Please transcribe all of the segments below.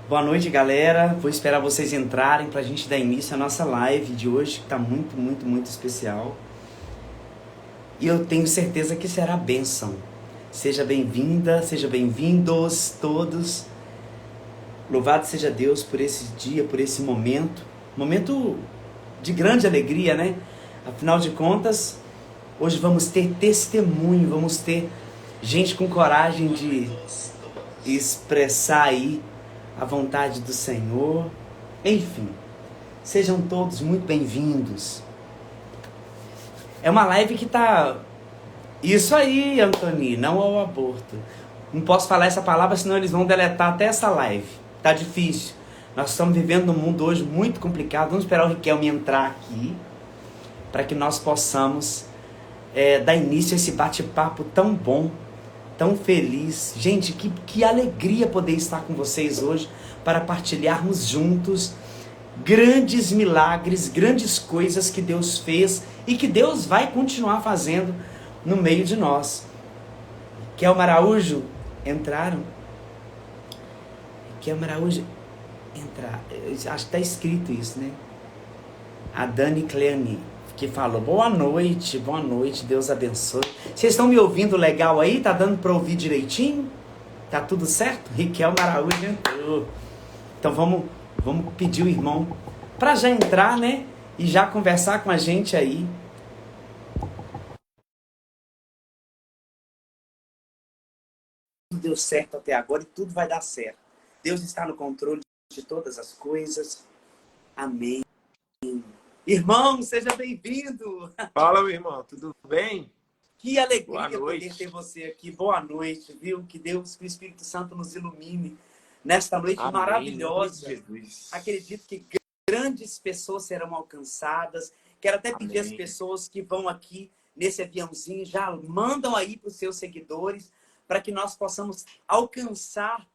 Boa noite, galera. Vou esperar vocês entrarem para a gente dar início à nossa live de hoje, que está muito, muito, muito especial. E eu tenho certeza que será bênção. Seja bem-vinda, seja bem-vindos todos. Louvado seja Deus por esse dia, por esse momento. Momento de grande alegria, né? Afinal de contas, hoje vamos ter testemunho, vamos ter gente com coragem de expressar aí a vontade do Senhor. Enfim, sejam todos muito bem-vindos. É uma live que tá... Isso aí, Antoni, não ao aborto. Não posso falar essa palavra, senão eles vão deletar até essa live. Tá difícil. Nós estamos vivendo num mundo hoje muito complicado. Vamos esperar o Riquelme entrar aqui, para que nós possamos dar início a esse bate-papo tão bom, tão feliz. Gente, que alegria poder estar com vocês hoje para partilharmos juntos grandes milagres, grandes coisas que Deus fez e que Deus vai continuar fazendo no meio de nós. Kelma Araújo, entraram? Kelma Araújo, entrar. Acho que está escrito isso, né? A Dani Cleane, que falou, boa noite, Deus abençoe. Vocês estão me ouvindo legal aí? Tá dando para ouvir direitinho? Tá tudo certo? Riquelme Araújo entrou. Então vamos pedir o irmão para já entrar, né? E já conversar com a gente aí. Tudo deu certo até agora e tudo vai dar certo. Deus está no controle de todas as coisas. Amém. Irmão, seja bem-vindo. Fala, meu irmão, tudo bem? Que alegria Boa poder ter noite. você aqui. Boa noite, viu? Que Deus, que o Espírito Santo nos ilumine nesta noite Amém, em nome de maravilhosa. Jesus. Acredito que grandes pessoas serão alcançadas. Quero até pedir às Amém. pessoas que vão aqui nesse aviãozinho, já mandam aí para os seus seguidores, para que nós possamos alcançar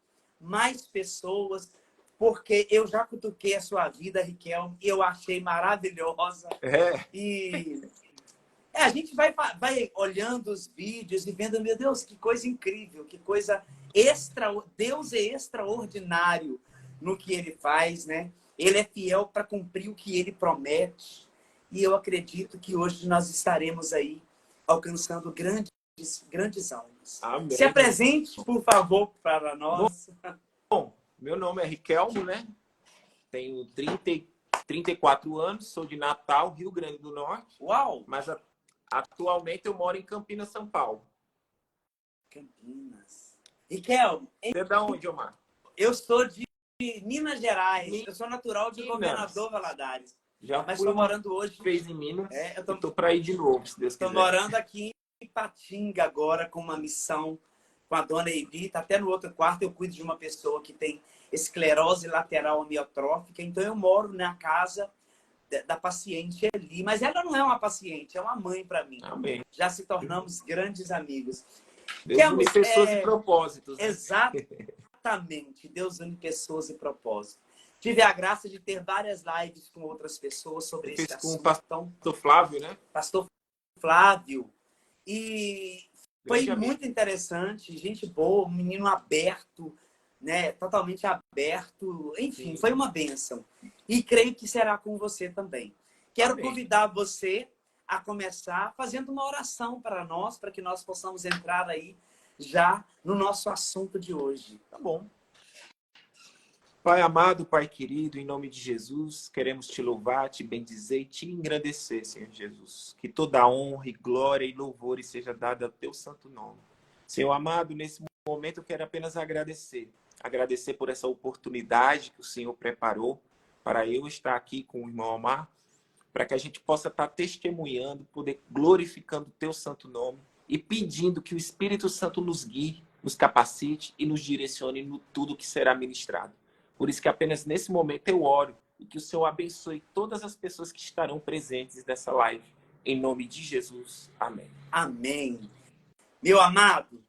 mais pessoas, porque eu já cutuquei a sua vida, Riquelme, e eu achei maravilhosa. E a gente vai olhando os vídeos e vendo, meu Deus, que coisa incrível, que coisa extra. Deus é extraordinário no que ele faz, né? Ele é fiel para cumprir o que ele promete. E eu acredito que hoje nós estaremos aí alcançando grandes almas. Amém. Se apresente, por favor, para nós. Bom, meu nome é Riquelmo, né? Tenho 34 anos, sou de Natal, Rio Grande do Norte. Uau! Mas atualmente eu moro em Campinas, São Paulo. Campinas. Riquelme, Você é da onde, Omar? eu sou de Minas Gerais. Eu sou natural de Minas. Governador Valadares. Já Mas fui estou morando hoje. fez em Minas. Eu tô para ir de novo, se Deus quiser. Estou morando aqui em Ipatinga agora com uma missão com a dona Evita. Até no outro quarto eu cuido de uma pessoa que tem esclerose lateral amiotrófica. Então eu moro na casa da paciente ali. Mas ela não é uma paciente, é uma mãe para mim. Amém. Já se tornamos grandes amigos. Deus une pessoas e propósitos. Né? Exatamente. Deus une pessoas e propósitos. Tive a graça de ter várias lives com outras pessoas sobre esse assunto. Com o pastor Flávio, né? Pastor Flávio. E foi muito interessante. Gente boa, um menino aberto, né? Totalmente aberto. Enfim, foi uma bênção. E creio que será com você também. Quero convidar você a começar fazendo uma oração para nós, para que nós possamos entrar aí já no nosso assunto de hoje. Tá bom. Pai amado, Pai querido, em nome de Jesus, queremos te louvar, te bendizer e te engrandecer, Senhor Jesus. Que toda honra e glória e louvor seja dada ao teu santo nome. Senhor amado, nesse momento eu quero apenas agradecer. Agradecer por essa oportunidade que o Senhor preparou para eu estar aqui com o irmão Omar, para que a gente possa estar testemunhando, poder glorificando o teu santo nome e pedindo que o Espírito Santo nos guie, nos capacite e nos direcione no tudo que será ministrado. Por isso que apenas nesse momento eu oro e que o Senhor abençoe todas as pessoas que estarão presentes nessa live. Em nome de Jesus. Amém. Amém. Meu amado,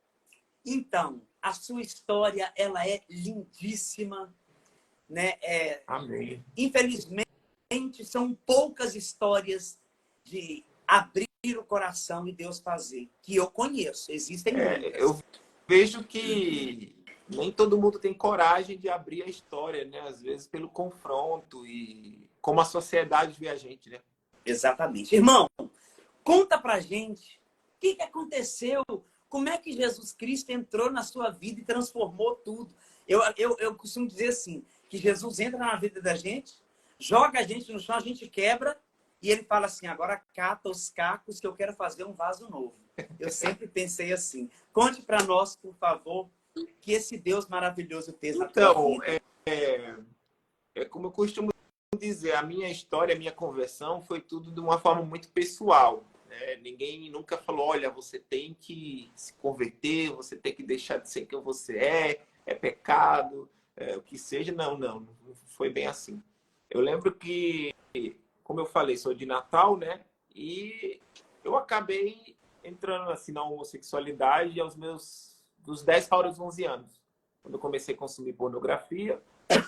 então, a sua história, ela é lindíssima, né? Amém. Infelizmente, são poucas histórias de abrir o coração e Deus fazer, que eu conheço. Existem muitas. Eu vejo que nem todo mundo tem coragem de abrir a história, né? Às vezes pelo confronto e como a sociedade vê a gente, né? Exatamente. Irmão, conta pra gente o que aconteceu, como é que Jesus Cristo entrou na sua vida e transformou tudo. Eu costumo dizer assim, que Jesus entra na vida da gente, joga a gente no chão, a gente quebra, e ele fala assim, agora cata os cacos que eu quero fazer um vaso novo. Eu sempre pensei assim. Conte para nós, por favor, que esse Deus maravilhoso fez na tua Então, vida. é como eu costumo dizer, a minha história, a minha conversão foi tudo de uma forma muito pessoal. Né? Ninguém nunca falou, olha, você tem que se converter, você tem que deixar de ser quem você é pecado, o que seja. Não foi bem assim. Eu lembro que, como eu falei, sou de Natal, né? E eu acabei entrando assim na homossexualidade dos 10 para os 11 anos, quando eu comecei a consumir pornografia.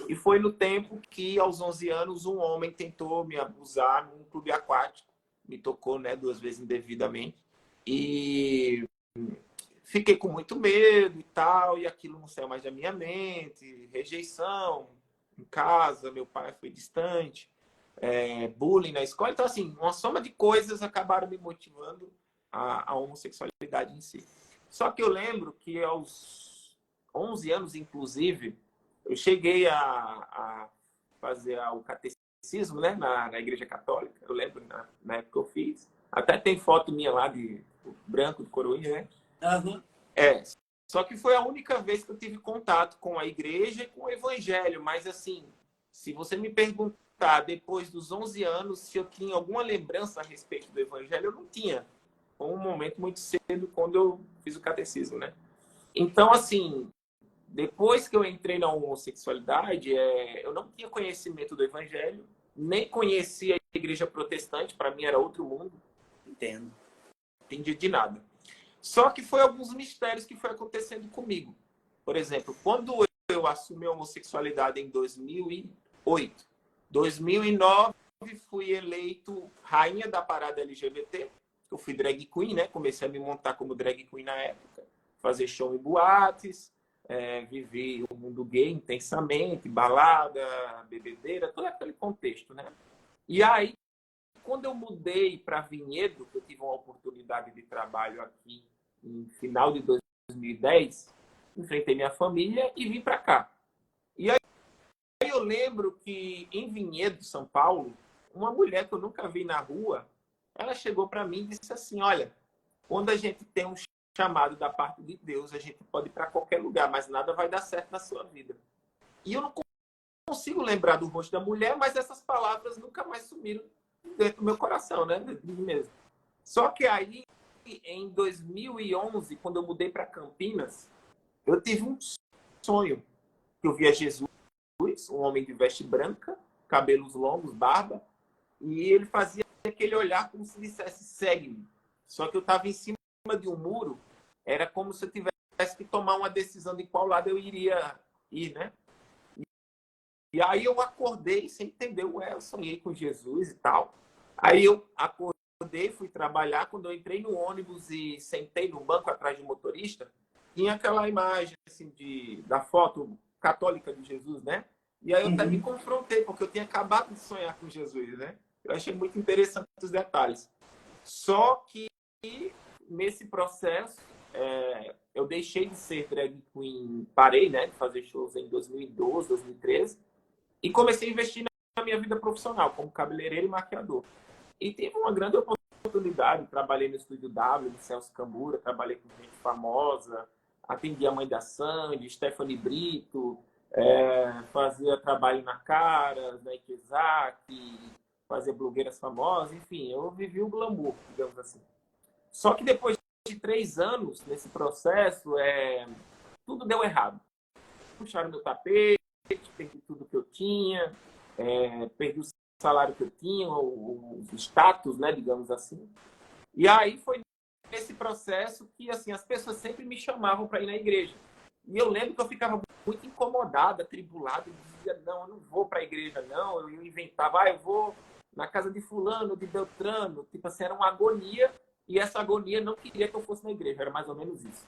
E foi no tempo que, aos 11 anos, um homem tentou me abusar num clube aquático. Me tocou, né, 2 vezes indevidamente. E fiquei com muito medo e tal, e aquilo não saiu mais da minha mente. Rejeição em casa, meu pai foi distante, bullying na escola. Então, assim, uma soma de coisas acabaram me motivando à homossexualidade em si. Só que eu lembro que aos 11 anos, inclusive, eu cheguei a fazer o catecismo, né, na Igreja Católica. Eu lembro na época que eu fiz. Até tem foto minha lá de branco, de coroinha, né? Uhum. Só que foi a única vez que eu tive contato com a igreja e com o evangelho. Mas, assim, se você me perguntar depois dos 11 anos se eu tinha alguma lembrança a respeito do evangelho, eu não tinha. Foi um momento muito cedo quando eu fiz o catecismo, né? Então, assim, depois que eu entrei na homossexualidade, eu não tinha conhecimento do evangelho, nem conhecia a igreja protestante, para mim era outro mundo. Entendo. Não entendi de nada. Só que foi alguns mistérios que foi acontecendo comigo. Por exemplo, quando eu assumi a homossexualidade em 2008, 2009 fui eleito rainha da parada LGBT. Eu fui drag queen, né? Comecei a me montar como drag queen na época, fazer show em boates, vivi o mundo gay intensamente, balada, bebedeira, todo aquele contexto, né? E aí, quando eu mudei para Vinhedo, que eu tive uma oportunidade de trabalho aqui no final de 2010, enfrentei minha família e vim para cá. E aí eu lembro que em Vinhedo, São Paulo, uma mulher que eu nunca vi na rua, ela chegou para mim e disse assim, olha, quando a gente tem um chamado da parte de Deus, a gente pode ir para qualquer lugar, mas nada vai dar certo na sua vida. E eu não consigo lembrar do rosto da mulher, mas essas palavras nunca mais sumiram dentro do meu coração, né? De mim mesmo. Só que aí, em 2011, quando eu mudei para Campinas, eu tive um sonho. Eu via Jesus, um homem de veste branca, cabelos longos, barba, e ele fazia aquele olhar como se dissesse, segue-me. Só que eu estava em cima de um muro, era como se eu tivesse que tomar uma decisão de qual lado eu iria ir, né? E aí eu acordei sem entender, eu sonhei com Jesus e tal. Aí eu acordei, fui trabalhar, quando eu entrei no ônibus e sentei no banco atrás do motorista, tinha aquela imagem assim, da foto católica de Jesus, né? E aí eu até me confrontei, porque eu tinha acabado de sonhar com Jesus, né? Eu achei muito interessante os detalhes. Só que nesse processo, eu deixei de ser drag queen, parei, né, de fazer shows em 2012, 2013, e comecei a investir na minha vida profissional, como cabeleireiro e maquiador. E tive uma grande oportunidade, trabalhei no Estúdio W, no Celso Cambura, trabalhei com gente famosa, atendi a Mãe da Sandy, Stephanie Brito, fazia trabalho na Caras, na Ikezak, fazia blogueiras famosas, enfim, eu vivi o glamour, digamos assim. Só que depois de 3 anos nesse processo, tudo deu errado. Puxaram meu tapete, perdi tudo que eu tinha, perdi o salário que eu tinha, o status, né, digamos assim. E aí foi nesse processo que assim as pessoas sempre me chamavam para ir na igreja. E eu lembro que eu ficava muito incomodada, atribulada, e dizia, não, eu não vou para a igreja, não. Eu inventava, eu vou na casa de fulano, de Beltrano. Tipo assim, era uma agonia, e essa agonia não queria que eu fosse na igreja, era mais ou menos isso.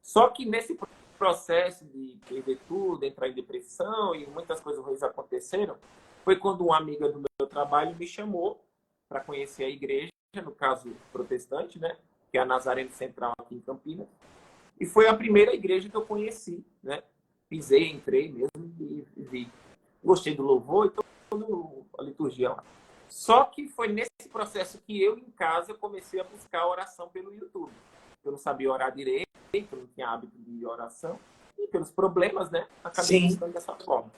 Só que nesse processo de perder tudo, entrar em depressão e muitas coisas ruins aconteceram, foi quando uma amiga do meu trabalho me chamou para conhecer a igreja, no caso protestante, né? Que é a Nazareno Central aqui em Campinas. E foi a primeira igreja que eu conheci, né? Pisei, entrei mesmo e vi. Gostei do louvor e toda a liturgia lá. Só que foi nesse processo que eu, em casa, comecei a buscar a oração pelo YouTube. Eu não sabia orar direito, eu não tinha hábito de oração. E pelos problemas, né? Acabei Sim. buscando dessa forma.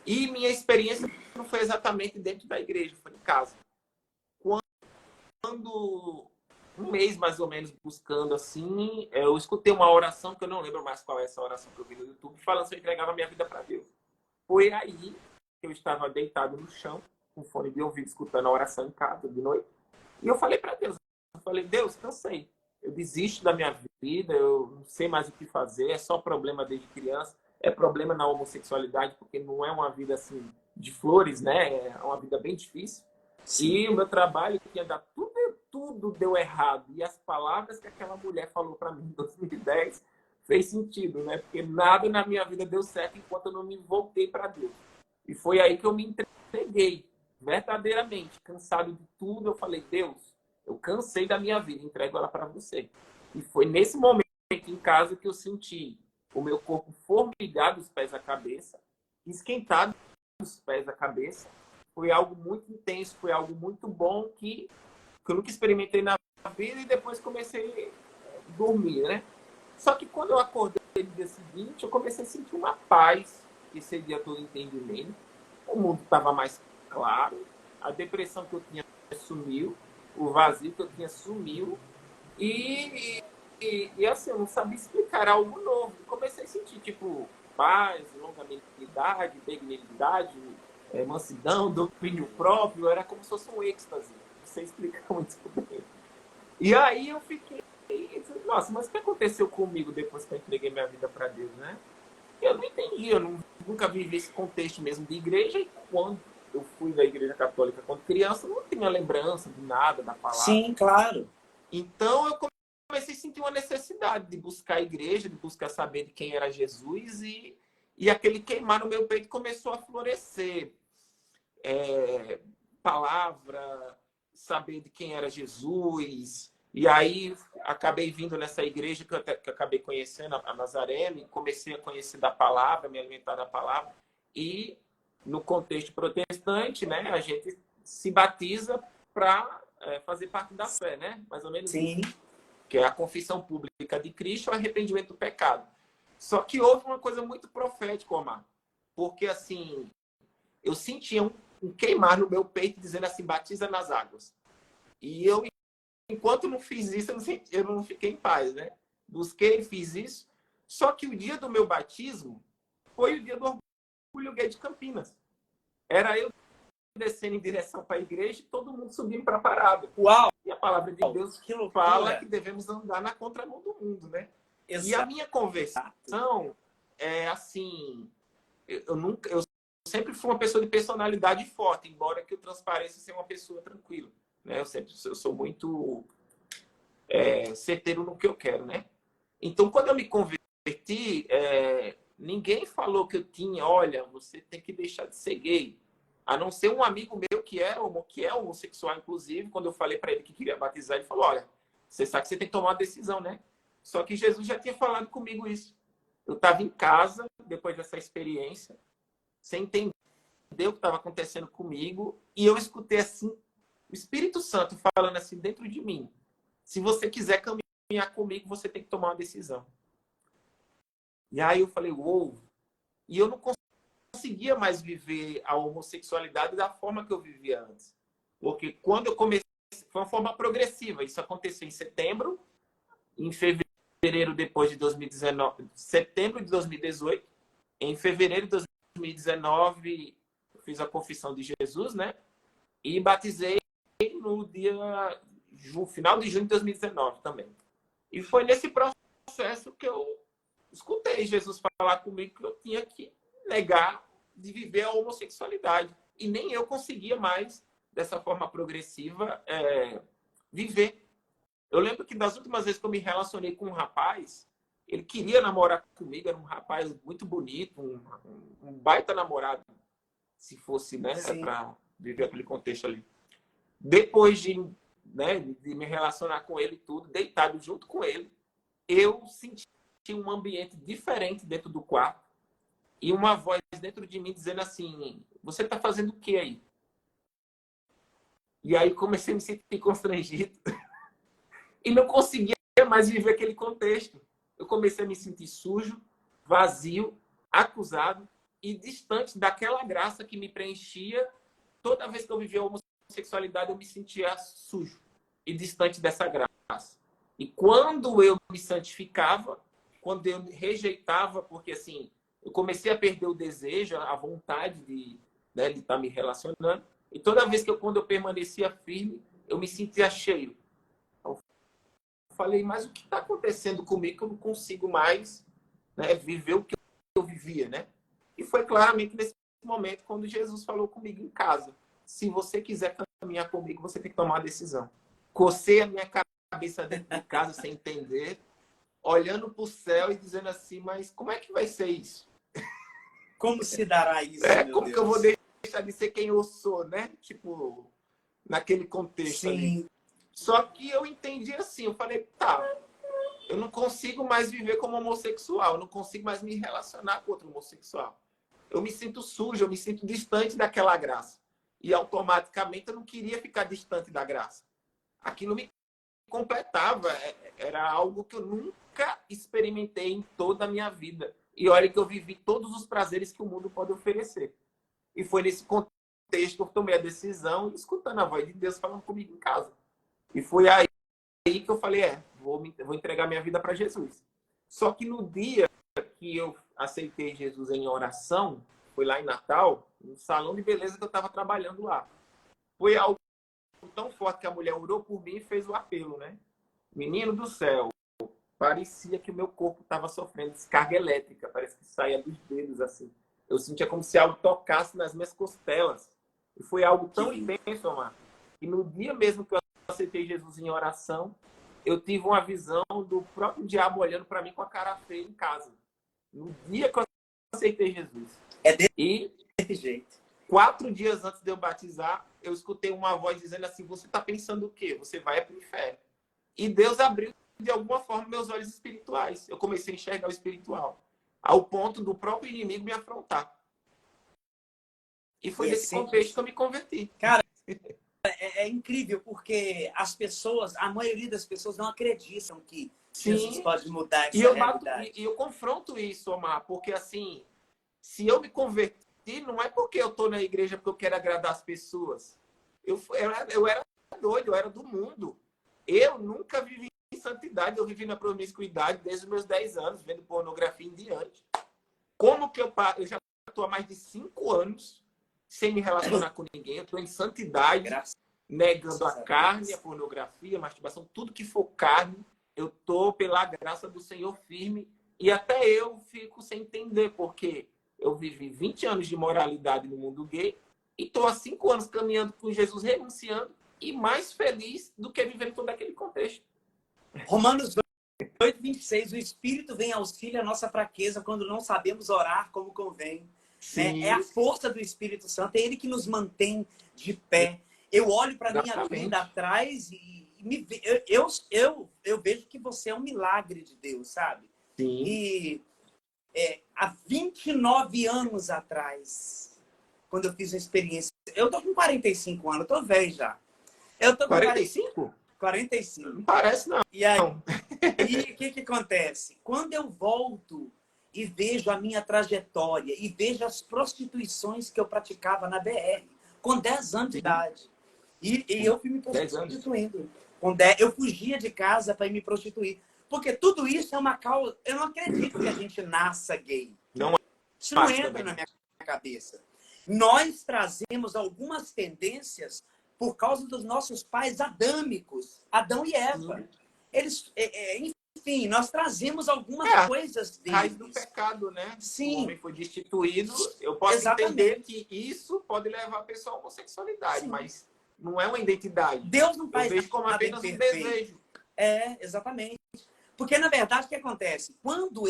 E minha experiência não foi exatamente dentro da igreja, foi em casa. Quando um mês mais ou menos buscando assim, eu escutei uma oração que eu não lembro mais qual é essa oração que eu vi no YouTube, falando se eu entregava minha vida para Deus. Foi aí que eu estava deitado no chão, com fone de ouvido, escutando a oração em casa de noite. E eu falei para Deus, Deus, cansei. Eu desisto da minha vida, eu não sei mais o que fazer, é só problema desde criança, é problema na homossexualidade, porque não é uma vida assim de flores, né? É uma vida bem difícil. Sim. E o meu trabalho que ia dar tudo deu errado. E as palavras que aquela mulher falou para mim em 2010 fez sentido, né? Porque nada na minha vida deu certo enquanto eu não me voltei para Deus. E foi aí que eu me entreguei, verdadeiramente, cansado de tudo. Eu falei, Deus, eu cansei da minha vida, entrego ela para você. E foi nesse momento em casa que eu senti o meu corpo formigar dos pés à cabeça, esquentado dos pés à cabeça. Foi algo muito intenso, foi algo muito bom que eu nunca experimentei na vida e depois comecei a dormir, né? Só que quando eu acordei no dia seguinte, eu comecei a sentir uma paz que excedia todo entendimento. O mundo estava mais claro, a depressão que eu tinha sumiu, o vazio que eu tinha sumiu e assim, eu não sabia explicar algo novo. Comecei a sentir, tipo, paz, longanimidade, benignidade, mansidão, domínio próprio. Era como se fosse um êxtase. Não sei explicar muito bem. E aí eu fiquei, nossa, mas o que aconteceu comigo depois que eu entreguei minha vida para Deus, né? Eu não entendi, nunca vivi esse contexto mesmo de igreja. E quando eu fui da igreja católica quando criança, eu não tinha lembrança de nada da palavra. Sim, claro. Então eu comecei a sentir uma necessidade de buscar a igreja, de buscar saber de quem era Jesus e aquele queimar no meu peito começou a florescer. Palavra, saber de quem era Jesus. E aí acabei vindo nessa igreja que eu acabei conhecendo, a Nazareno, e comecei a conhecer da palavra, me alimentar da palavra. E no contexto protestante, né, a gente se batiza para fazer parte da fé, né? Mais ou menos Sim. isso. Que é a confissão pública de Cristo, o arrependimento do pecado. Só que houve uma coisa muito profética, Omar. Porque, assim, eu sentia um queimar no meu peito, dizendo assim, batiza nas águas. E eu, enquanto não fiz isso, eu não fiquei em paz, né? Busquei, fiz isso. Só que o dia do meu batismo foi o dia do Orgulho Gay de Campinas. Era eu descendo em direção para a igreja e todo mundo subindo para a parada. Uau! E a palavra de Deus que fala que devemos andar na contramão do mundo, né? Exato. E a minha conversão é assim, eu sempre fui uma pessoa de personalidade forte, embora que eu transpareça ser uma pessoa tranquila, né? Eu sou muito certeiro no que eu quero, né? Então, quando eu me converti, ninguém falou que eu tinha, olha, você tem que deixar de ser gay. A não ser um amigo meu que é homossexual, inclusive, quando eu falei para ele que queria batizar, ele falou, olha, você sabe que você tem que tomar uma decisão, né? Só que Jesus já tinha falado comigo isso. Eu estava em casa, depois dessa experiência, sem entender o que estava acontecendo comigo, e eu escutei assim, o Espírito Santo falando assim dentro de mim, se você quiser caminhar comigo, você tem que tomar uma decisão. E aí eu falei, uou! E eu não conseguia mais viver a homossexualidade da forma que eu vivia antes. Porque quando eu comecei, foi uma forma progressiva. Isso aconteceu em setembro, em fevereiro depois de 2019, setembro de 2018, em fevereiro de 2019 eu fiz a confissão de Jesus, né? E batizei no final de junho de 2019 também. E foi nesse processo que eu escutei Jesus falar comigo que eu tinha que negar de viver a homossexualidade. E nem eu conseguia mais, dessa forma progressiva, viver. Eu lembro que das últimas vezes que eu me relacionei com um rapaz, Ele queria namorar comigo, era um rapaz muito bonito, um baita namorado, se fosse, né, para viver aquele contexto ali. Depois de, né, de me relacionar com ele e tudo, deitado junto com ele, eu senti um ambiente diferente dentro do quarto e uma voz dentro de mim dizendo assim, você está fazendo o que aí? E aí comecei a me sentir constrangido e não conseguia mais viver aquele contexto. Eu comecei a me sentir sujo, vazio, acusado e distante daquela graça que me preenchia. Toda vez que eu vivia a homossexualidade, eu me sentia sujo e distante dessa graça. E quando eu me santificava, quando eu rejeitava, porque assim, eu comecei a perder o desejo, a vontade de, né, de estar me relacionando, e toda vez quando eu permanecia firme, eu me sentia cheio. Eu falei, mas o que está acontecendo comigo que eu não consigo mais, né, viver o que eu vivia, né? E foi claramente nesse momento quando Jesus falou comigo em casa. Se você quiser caminhar comigo, você tem que tomar uma decisão. Cocei a minha cabeça dentro de casa sem entender, olhando para o céu e dizendo assim, mas como é que vai ser isso? Como se dará isso, meu Como Deus? que eu vou deixar de ser quem eu sou, né? Tipo, naquele contexto ali. Só que eu entendi assim, eu falei, tá, eu não consigo mais viver como homossexual, eu não consigo mais me relacionar com outro homossexual. Eu me sinto sujo, eu me sinto distante daquela graça. E automaticamente eu não queria ficar distante da graça. Aquilo me completava, era algo que eu nunca experimentei em toda a minha vida. E olha que eu vivi todos os prazeres que o mundo pode oferecer. E foi nesse contexto que eu tomei a decisão, escutando a voz de Deus falando comigo em casa. E foi aí que eu falei, vou entregar minha vida para Jesus. Só que no dia que eu aceitei Jesus em oração, foi lá em Natal, no salão de beleza que eu estava trabalhando lá. Foi algo tão forte que a mulher orou por mim e fez o apelo, né? Menino do céu, parecia que o meu corpo estava sofrendo descarga elétrica, parece que saía dos dedos assim. Eu sentia como se algo tocasse nas minhas costelas. E foi algo tão intenso, Omar, que no dia mesmo que eu aceitei Jesus em oração, eu tive uma visão do próprio diabo olhando para mim com a cara feia em casa. No dia que eu aceitei Jesus. É desse E jeito. 4 dias antes de eu batizar, eu escutei uma voz dizendo assim, você está pensando o quê? Você vai para o inferno. E Deus abriu, de alguma forma, meus olhos espirituais. Eu comecei a enxergar o espiritual. Ao ponto do próprio inimigo me afrontar. E foi nesse contexto que eu me converti. Cara, é incrível, porque as pessoas, a maioria das pessoas não acreditam que Jesus pode mudar essa realidade. E eu confronto isso, Omar, porque assim, se eu me converti, não é porque eu estou na igreja porque eu quero agradar as pessoas. Eu era doido, eu era do mundo. Eu nunca vivi em santidade, eu vivi na promiscuidade desde os meus 10 anos, vendo pornografia em diante. Como que eu já estou há mais de 5 anos sem me relacionar com ninguém, eu estou em santidade, negando a carne, a pornografia, a masturbação, tudo que for carne, eu estou pela graça do Senhor firme e até eu fico sem entender, porque eu vivi 20 anos de moralidade no mundo gay e estou há 5 anos caminhando com Jesus, renunciando e mais feliz do que vivendo todo aquele contexto. Romanos 8:26, o Espírito vem auxílio à nossa fraqueza quando não sabemos orar como convém. Né? É a força do Espírito Santo, é Ele que nos mantém de pé. Eu olho para a minha vida atrás e eu vejo que você é um milagre de Deus, sabe? Sim. E há 29 anos atrás, quando eu fiz uma experiência... Eu tô com 45 anos, eu tô velho já. Eu tô com 45? 45. Não parece, não. E aí, o que acontece? Quando eu volto e vejo a minha trajetória e vejo as prostituições que eu praticava na BR, com 10 anos de idade. E eu fui me prostituindo. Eu fugia de casa para ir me prostituir. Porque tudo isso é uma causa... Eu não acredito que a gente nasça gay. Não, isso não entra na minha cabeça. Nós trazemos algumas tendências por causa dos nossos pais adâmicos, Adão e Eva. Eles, enfim, nós trazemos algumas coisas deles. Raiz do pecado, né? Sim. O homem foi destituído. Eu posso entender que isso pode levar a pessoa à homossexualidade, sim, mas não é uma identidade. Deus não faz nada como apenas um desejo. Exatamente. Porque, na verdade, o que acontece? Quando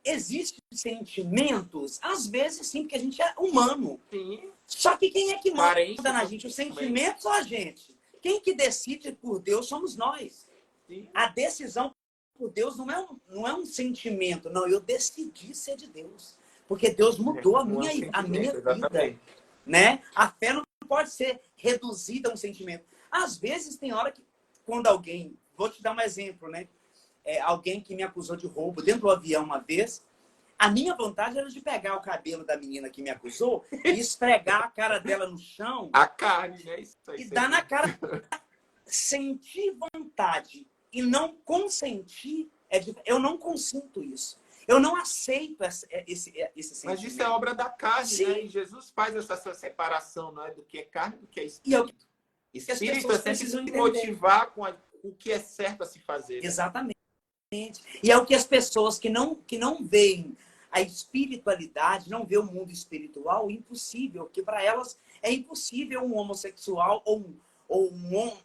existem sentimentos, às vezes sim, porque a gente é humano. Sim. Só que quem é que manda Carência na gente? Os também. sentimentos ou a gente? Quem que decide por Deus somos nós. Sim. A decisão por Deus não é um sentimento. Não, eu decidi ser de Deus. Porque Deus mudou a minha vida. Exatamente. Né? A fé não pode ser reduzida a um sentimento. Às vezes tem hora que, quando alguém... Vou te dar um exemplo, né? Alguém que me acusou de roubo dentro do avião uma vez, a minha vontade era de pegar o cabelo da menina que me acusou e esfregar a cara dela no chão. A carne, né? Isso aí, e dar na cara. Sentir vontade e não consentir, eu não consinto isso. Eu não aceito esse sentimento. Mas isso é obra da carne, Sim. né? E Jesus faz essa separação, não é? Do que é carne e do que é E espírito. as Espírito pessoas é sempre precisam se entender. motivar com o que é certo a se fazer. Né? Exatamente. E é o que as pessoas que não veem a espiritualidade, não vê o mundo espiritual, impossível. Porque para elas é impossível um homossexual ou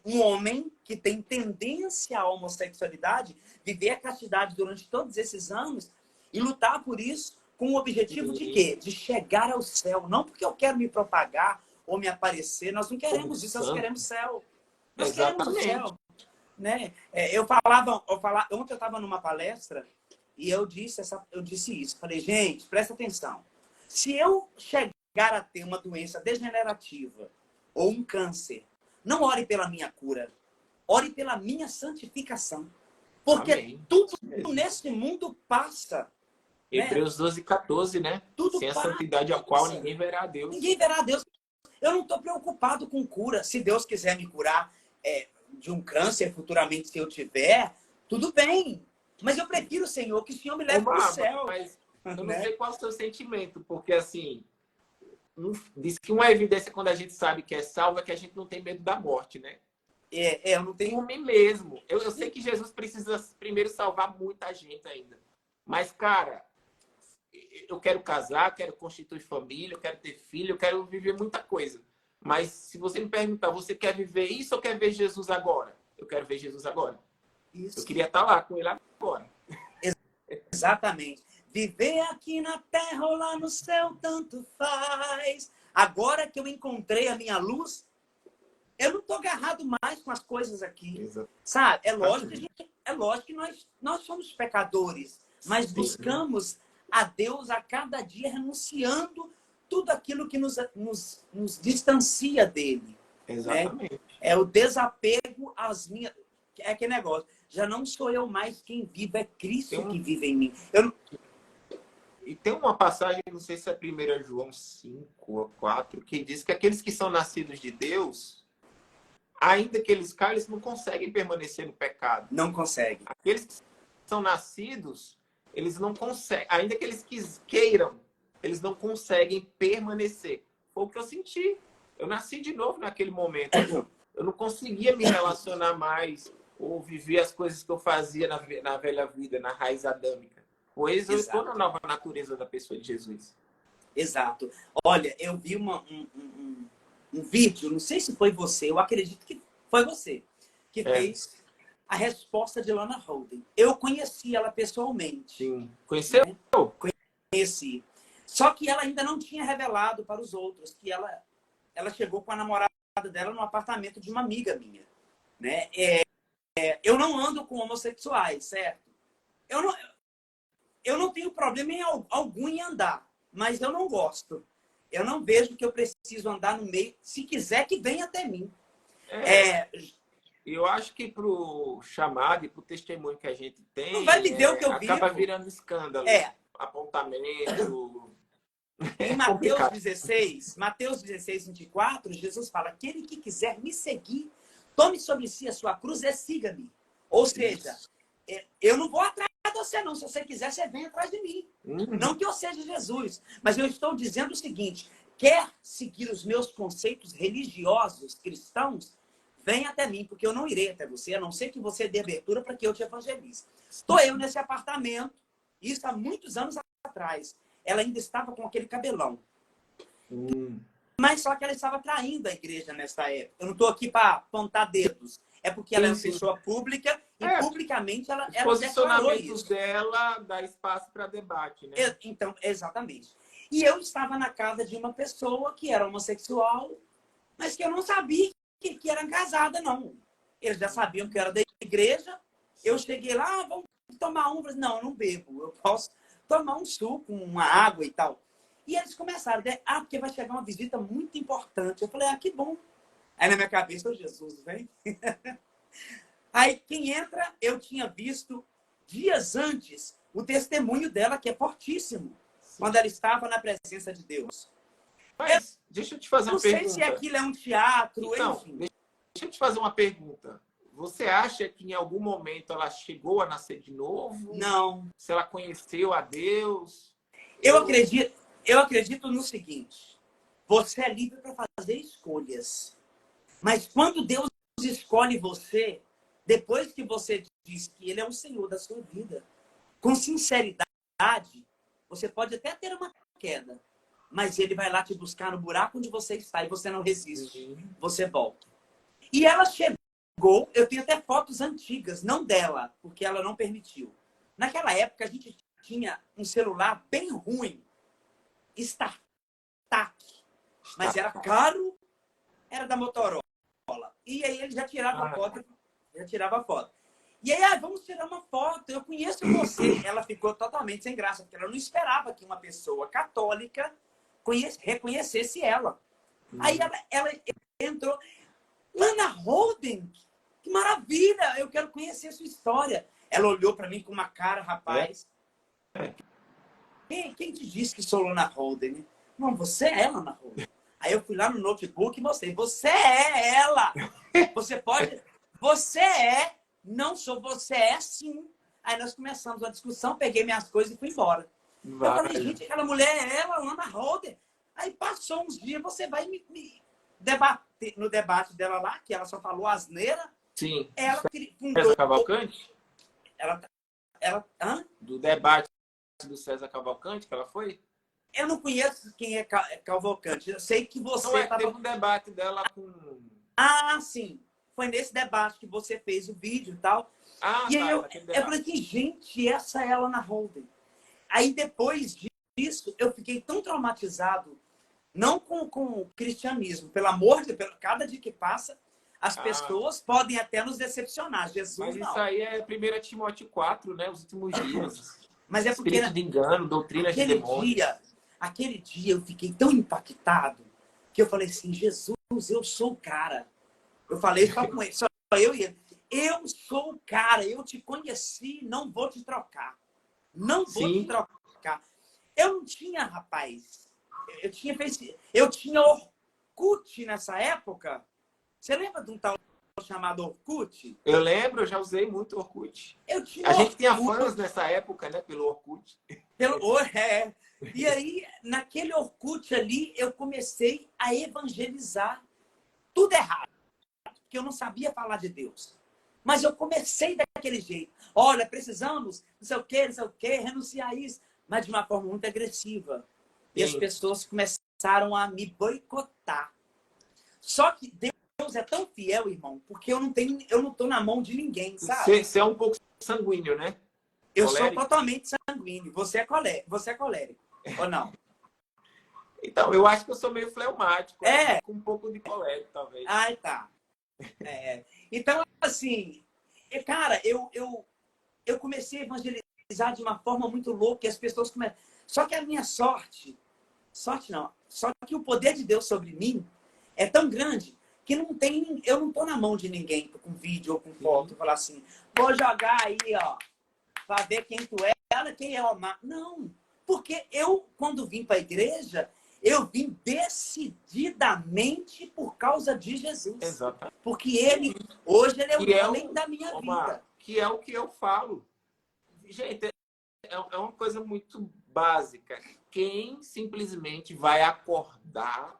um homem que tem tendência à homossexualidade viver a castidade durante todos esses anos e lutar por isso com o objetivo de quê? De chegar ao céu. Não porque eu quero me propagar ou me aparecer. Nós não queremos isso, nós queremos céu. Nós queremos o céu. Né? Ontem eu estava numa palestra e eu disse isso. Falei, gente, presta atenção. Se eu chegar a ter uma doença degenerativa ou um câncer, não ore pela minha cura, ore pela minha santificação. Porque Amém. tudo nesse mundo passa. Hebreus 12:14, né? Tudo sem a passa. santidade ao qual ninguém verá a Deus. Ninguém verá a Deus. Eu não estou preocupado com cura. Se Deus quiser me curar de um câncer futuramente, se eu tiver, tudo bem. Mas eu prefiro, Senhor, que o Senhor me leve para o céu. Mas eu não sei qual é o seu sentimento, porque assim, diz que uma evidência quando a gente sabe que é salvo é que a gente não tem medo da morte, né? Eu não tenho... Por mim mesmo. Eu sei que Jesus precisa primeiro salvar muita gente ainda. Mas, cara, eu quero casar, quero constituir família, eu quero ter filho, eu quero viver muita coisa. Mas se você me perguntar, você quer viver isso ou quer ver Jesus agora? Eu quero ver Jesus agora. Isso. Eu queria estar lá com ele agora. Exatamente. Viver aqui na terra ou lá no céu, tanto faz. Agora que eu encontrei a minha luz, eu não estou agarrado mais com as coisas aqui. Exato. Sabe? É lógico que nós somos pecadores, mas buscamos a Deus a cada dia, renunciando tudo aquilo que nos distancia dele. Exatamente. Né? É o desapego às minhas... É aquele negócio. Já não sou eu mais quem vive, é Cristo que vive em mim. E tem uma passagem, não sei se é 1 João 5 ou 4, que diz que aqueles que são nascidos de Deus, ainda que eles caiam, eles não conseguem permanecer no pecado. Não conseguem. Aqueles que são nascidos, eles não conseguem, ainda que eles queiram, eles não conseguem permanecer. Foi o que eu senti. Eu nasci de novo naquele momento. Eu não conseguia me relacionar mais ou viver as coisas que eu fazia na velha vida, na raiz adâmica. Pois eu estou na nova natureza da pessoa de Jesus. Exato. Olha, eu vi um vídeo, não sei se foi você, eu acredito que foi você, que fez a resposta de Lana Holden. Eu conheci ela pessoalmente. Sim. Conheceu? Né? Conheci. Só que ela ainda não tinha revelado para os outros que ela chegou com a namorada dela no apartamento de uma amiga minha. Né? Eu não ando com homossexuais, certo? Eu não tenho problema algum em andar, mas eu não gosto. Eu não vejo que eu preciso andar no meio. Se quiser, que venha até mim. Eu acho que para o chamado e para o testemunho que a gente tem, não vai viver o que eu vivo. Acaba virando escândalo. Apontamento. Em Mateus 16, 24, Jesus fala: aquele que quiser me seguir, tome sobre si a sua cruz e siga-me. Ou seja, eu não vou atrás de você, não. Se você quiser, você vem atrás de mim. Não que eu seja Jesus, mas eu estou dizendo o seguinte: quer seguir os meus conceitos religiosos cristãos, vem até mim, porque eu não irei até você, a não ser que você dê abertura para que eu te evangelize. Estou eu nesse apartamento, isso há muitos anos atrás. Ela ainda estava com aquele cabelão. Mas só que ela estava traindo a igreja nessa época. Eu não estou aqui para apontar dedos. É porque ela é uma pessoa pública E publicamente os ela declarou posicionamentos isso. dela dá espaço para debate, né? Então, exatamente. E eu estava na casa de uma pessoa que era homossexual, mas que eu não sabia que era casada, não. Eles já sabiam que eu era da igreja. Eu cheguei lá, vamos tomar um. Eu falei, não, eu não bebo. Eu posso tomar um suco, uma água e tal. E eles começaram, né? Porque vai chegar uma visita muito importante. Eu falei, que bom. Aí na minha cabeça, oh, Jesus, vem. Aí quem entra, eu tinha visto dias antes o testemunho dela, que é fortíssimo, quando ela estava na presença de Deus. Mas deixa eu te fazer uma pergunta. Não sei se aquilo é um teatro, então, enfim. Deixa eu te fazer uma pergunta. Você acha que em algum momento ela chegou a nascer de novo? Não. Se ela conheceu a Deus? Eu acredito no seguinte. Você é livre para fazer escolhas. Mas quando Deus escolhe você, depois que você diz que Ele é o Senhor da sua vida, com sinceridade, você pode até ter uma queda, mas Ele vai lá te buscar no buraco onde você está e você não resiste. Você volta. E ela chegou, eu tenho até fotos antigas, não dela, porque ela não permitiu. Naquela época, a gente tinha um celular bem ruim, StarTAC, mas era caro, era da Motorola. E aí ele já tirava a foto. E aí, vamos tirar uma foto, eu conheço você. Ela ficou totalmente sem graça, porque ela não esperava que uma pessoa católica reconhecesse ela. Aí ela entrou, Lana Holden, que maravilha, eu quero conhecer a sua história. Ela olhou para mim com uma cara, rapaz. Quem te disse que sou Lana Holden? Não, você é Lana Holden. Aí eu fui lá no notebook e mostrei, você é ela. Você é, não sou, você é sim. Aí nós começamos uma discussão, peguei minhas coisas e fui embora. Eu falei, gente, aquela mulher é ela, Lana Holden. Aí passou uns dias, você vai me debater no debate dela lá, que ela só falou asneira. Sim. Ela César Cavalcante? Do debate do César Cavalcante que ela foi? Eu não conheço quem é Cavalcante. Eu sei que você teve um debate dela com... sim. Foi nesse debate que você fez o vídeo e tal. E aí eu falei que, gente, essa é ela na Holden. Aí depois disso, eu fiquei tão traumatizado, não com o cristianismo, pelo amor de Deus, cada dia que passa, as pessoas podem até nos decepcionar. Jesus mas não. Isso aí é 1 Timóteo 4, né? Os últimos dias. Mas é porque... Espírito de engano, doutrina de demônios. Aquele dia eu fiquei tão impactado que eu falei assim, Jesus, eu sou o cara. Eu falei só com ele, só eu e ele. Eu sou o cara, eu te conheci, não vou te trocar. Não vou te trocar. Eu não tinha, rapaz, eu tinha Orkut nessa época. Você lembra de um tal chamado Orkut? Eu lembro, eu já usei muito Orkut. A gente tinha fãs nessa época, né, pelo Orkut. E aí, naquele Orkut ali, eu comecei a evangelizar tudo errado. Porque eu não sabia falar de Deus. Mas eu comecei daquele jeito. Olha, precisamos, não sei o quê, renunciar a isso. Mas de uma forma muito agressiva. E as pessoas começaram a me boicotar. Só que Deus é tão fiel, irmão, porque eu não tô na mão de ninguém, sabe? Você é um pouco sanguíneo, né? Eu sou totalmente sanguíneo. Você é colérico. Ou não? Então, eu acho que eu sou meio fleumático. Com um pouco de colérico, talvez. Ai, tá. Então, assim, cara, eu comecei a evangelizar de uma forma muito louca e as pessoas começam. Só que a minha sorte não, só que o poder de Deus sobre mim é tão grande que eu não tô na mão de ninguém com vídeo ou com foto, falar assim, vou jogar aí, ó, para ver quem tu é, quem é o Omar. Não, porque eu, quando vim para a igreja, eu vim decididamente por causa de Jesus. Exatamente. Porque hoje ele é o homem da minha vida. Que é o que eu falo. Gente, é uma coisa muito básica. Quem simplesmente vai acordar,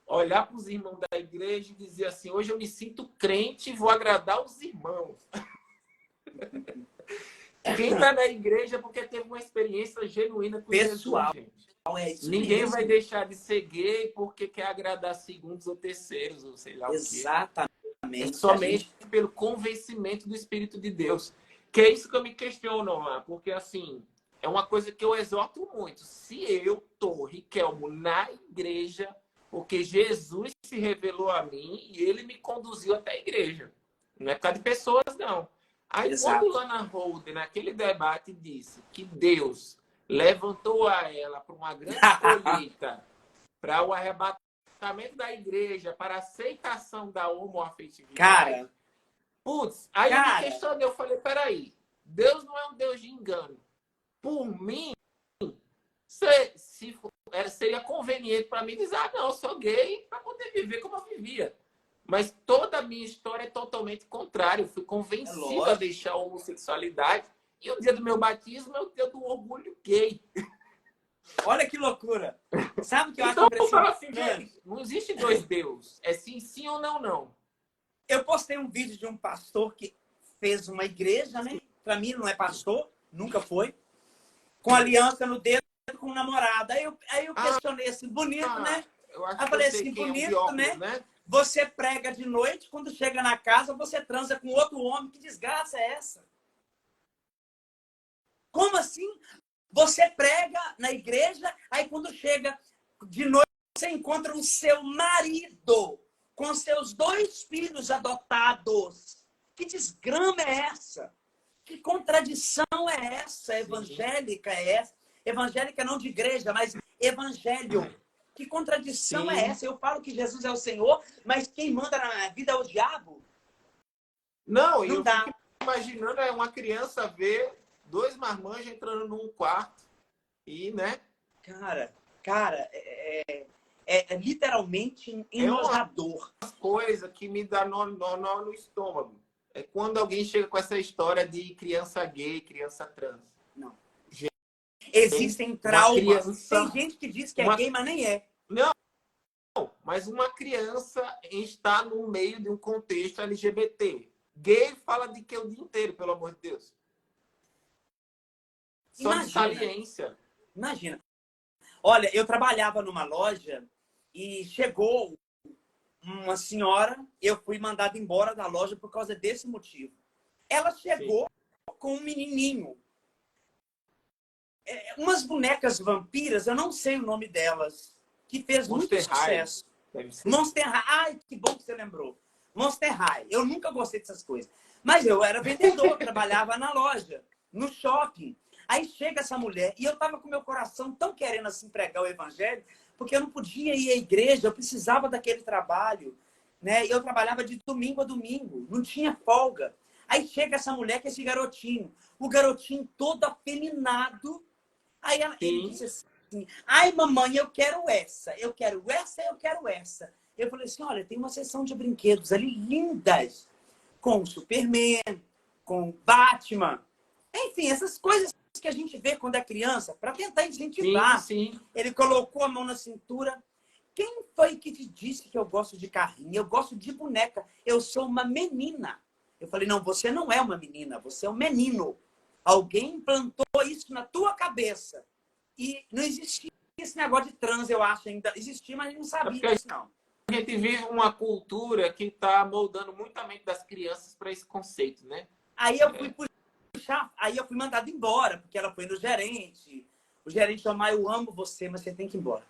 olhar para os irmãos da igreja e dizer assim, hoje eu me sinto crente e vou agradar os irmãos. Quem está na igreja porque teve uma experiência genuína com pessoal. Jesus, gente. Ninguém vai deixar de ser gay porque quer agradar segundos ou terceiros, ou sei lá o quê. Exatamente. Exatamente. somente pelo convencimento do Espírito de Deus. Que é isso que eu me questiono lá, porque assim, é uma coisa que eu exorto muito. Se eu tô, Riquelmo, na igreja, porque Jesus se revelou a mim e ele me conduziu até a igreja. Não é por causa de pessoas, não. Aí quando Exato. Lana Holden, naquele debate, disse que Deus levantou a ela para uma grande colheita, para o arrebatamento da igreja, para a aceitação da homoafetividade, Cara, putz, aí eu me cara, questionei, eu falei, peraí, Deus não é um Deus de engano. Por mim, seria conveniente para mim dizer, ah, não, eu sou gay para poder viver como eu vivia. Mas toda a minha história é totalmente contrária. Eu fui é convencido a lógico. deixar a homossexualidade. E o dia do meu batismo é o dia do orgulho gay. Olha que loucura. Sabe o que eu acho Então eu falo assim, impressionante? gente, não existe dois Deus. É sim, sim ou não, não. Eu postei um vídeo de um pastor que fez uma igreja, né? Para mim não é pastor, nunca foi, com aliança no dedo com um namorado. Aí eu questionei assim, bonito, né? Eu acho Aí eu que eu falei sei assim, quem é o de bonito, óculos, né? né? Você prega de noite, quando chega na casa, você transa com outro homem. Que desgraça é essa? Como assim? Você prega na igreja, aí quando chega de noite, você encontra o seu marido com seus 2 filhos adotados. Que desgrama é essa? Que contradição é essa? Evangélica é essa? Evangélica não de igreja, mas evangelho. Que contradição é Sim. essa? Eu falo que Jesus é o Senhor, mas quem manda na minha vida é o diabo? Não, e Não eu dá. fico imaginando uma criança ver 2 marmanjos entrando num quarto e, né? Cara, é literalmente É uma enojador. coisa que me dá nó no estômago. É quando alguém chega com essa história de criança gay, criança trans. Não. Gente, Existem uma traumas. Tem criança, gente que diz que é uma gay, mas nem é. não, mas uma criança está no meio de um contexto LGBT. Gay fala de que o dia inteiro, pelo amor de Deus. Só de Imagina, saliência. imagina. Olha, eu trabalhava numa loja e chegou uma senhora, eu fui mandado embora da loja por causa desse motivo. Ela Sim. chegou com um menininho. Umas bonecas vampiras, eu não sei o nome delas, que fez muito Monster High. sucesso. Deve ser. Monster High. Ai, que bom que você lembrou. Monster High. Eu nunca gostei dessas coisas. Mas eu era vendedor, trabalhava na loja, no shopping. Aí chega essa mulher e eu tava com meu coração tão querendo assim pregar o evangelho, porque eu não podia ir à igreja, eu precisava daquele trabalho, né? E eu trabalhava de domingo a domingo, não tinha folga. Aí chega essa mulher com esse garotinho, o garotinho todo afeminado. Aí ele Sim. disse assim, ai mamãe, eu quero essa, eu quero essa, eu quero essa. Eu falei assim, olha, tem uma seção de brinquedos ali lindas, com Superman, com Batman. Enfim, essas coisas que a gente vê quando é criança, para tentar Sim, incentivar. sim. Ele colocou a mão na cintura. Quem foi que te disse que eu gosto de carrinho? Eu gosto de boneca. Eu sou uma menina. Eu falei, não, você não é uma menina, você é um menino. Alguém implantou isso na tua cabeça. E não existia esse negócio de trans, eu acho ainda. Existia, mas a gente não É sabia porque disso, não. a gente vive uma cultura que está moldando muito a mente das crianças para esse conceito, né? Aí eu fui puxar, aí eu fui mandado embora, porque ela foi no gerente. O gerente falou, eu amo você, mas você tem que ir embora.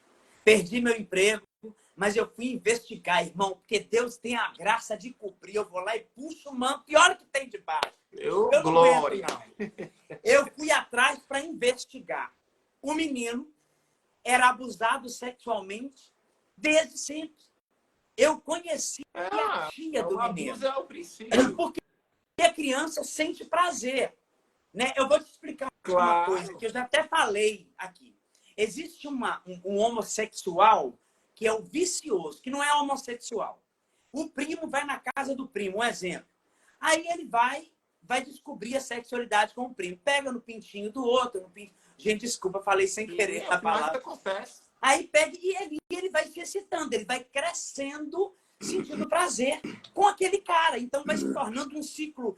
Perdi meu emprego, mas eu fui investigar, irmão, porque Deus tem a graça de cobrir. Eu vou lá e puxo o manto, pior que tem debaixo. Eu, Eu não aguento, glória. não. Eu fui atrás para investigar. O menino era abusado sexualmente desde sempre. Eu conheci a tia do O abuso menino. é o princípio. Porque a criança sente prazer. Né? Eu vou te explicar uma coisa Claro. que eu já até falei aqui. Existe um homossexual que é o vicioso, que não é homossexual. O primo vai na casa do primo, um exemplo. Aí ele vai descobrir a sexualidade com o primo. Pega no pintinho do outro. No pintinho. Gente, desculpa, falei sem querer É a o que mais palavra. acontece. Aí pega e ele vai se excitando, ele vai crescendo, sentindo prazer com aquele cara. Então vai se tornando um ciclo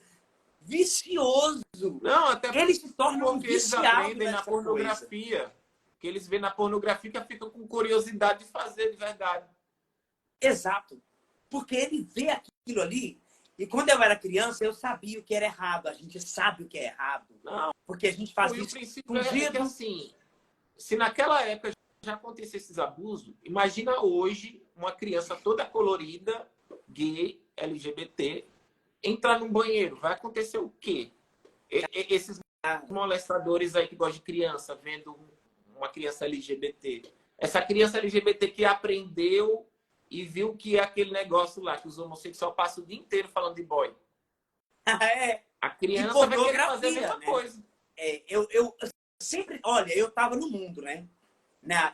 vicioso. Não, até Ele se torna um porque eles viciado aprendem na nessa coisa. pornografia. Que eles veem na pornografia que ficam com curiosidade de fazer de verdade. Exato. Porque ele vê aquilo ali, e quando eu era criança, eu sabia o que era errado. A gente sabe o que é errado. Não, Porque a gente faz e o isso princípio é que, escondido. assim, se naquela época já acontecesse esses abusos, imagina hoje uma criança toda colorida, gay, LGBT, entrar num banheiro. Vai acontecer o quê? Esses molestadores aí que gostam de criança, vendo uma criança LGBT. Essa criança LGBT que aprendeu e viu que é aquele negócio lá, que os homossexuais passam o dia inteiro falando de boy. É. A E criança vai querer fazer a mesma pornografia, né? coisa. Eu sempre... Olha, eu estava no mundo, né?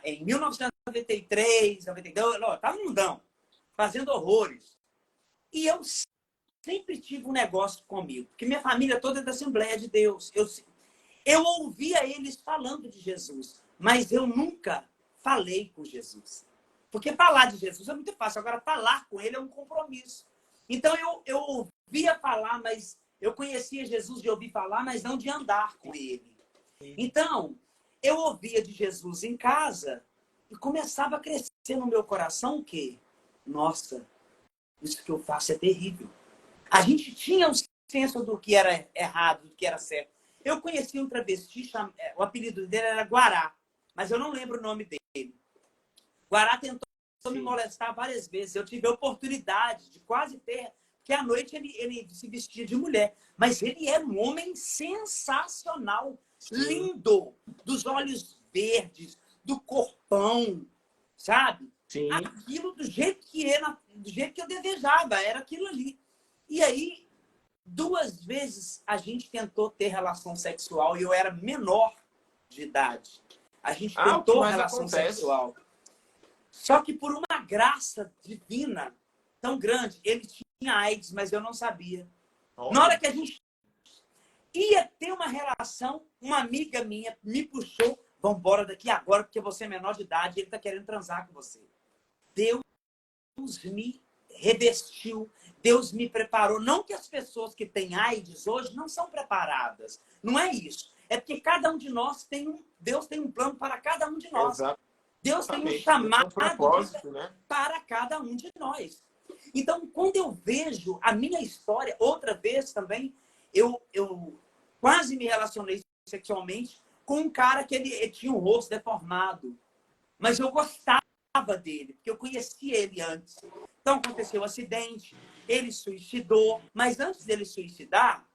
Em 1993, 92, eu estava no mundão, fazendo horrores. E eu sempre tive um negócio comigo, porque minha família toda é da Assembleia de Deus. Eu ouvia eles falando de Jesus, mas eu nunca falei com Jesus. Porque falar de Jesus é muito fácil, agora falar com ele é um compromisso. Então eu ouvia falar, mas eu conhecia Jesus de ouvir falar, mas não de andar com ele. Então, eu ouvia de Jesus em casa e começava a crescer no meu coração o quê? Nossa, isso que eu faço é terrível. A gente tinha um senso do que era errado, do que era certo. Eu conheci um travesti, o apelido dele era Guará, mas eu não lembro o nome dele. Guará tentou me molestar várias vezes. Eu tive a oportunidade de quase ter, porque à noite ele se vestia de mulher. Mas ele era um homem sensacional, lindo, dos olhos verdes, do corpão, sabe? Sim. Aquilo do jeito que era, do jeito que eu desejava, era aquilo ali. E aí, 2 vezes a gente tentou ter relação sexual e eu era menor de idade. A gente tentou relação sexual. Só que por uma graça divina tão grande, ele tinha AIDS, mas eu não sabia. Olha. Na hora que a gente ia ter uma relação, uma amiga minha me puxou, vamos embora daqui agora, porque você é menor de idade e ele está querendo transar com você. Deus me revestiu, Deus me preparou. Não que as pessoas que têm AIDS hoje não são preparadas. Não é isso. É porque cada um de nós Deus tem um plano para cada um de nós. Exato. Deus tem um chamado né? para cada um de nós. Então, quando eu vejo a minha história, outra vez também, eu quase me relacionei sexualmente com um cara que ele tinha um rosto deformado. Mas eu gostava dele, porque eu conhecia ele antes. Então, aconteceu um acidente, ele suicidou. Mas antes dele suicidar,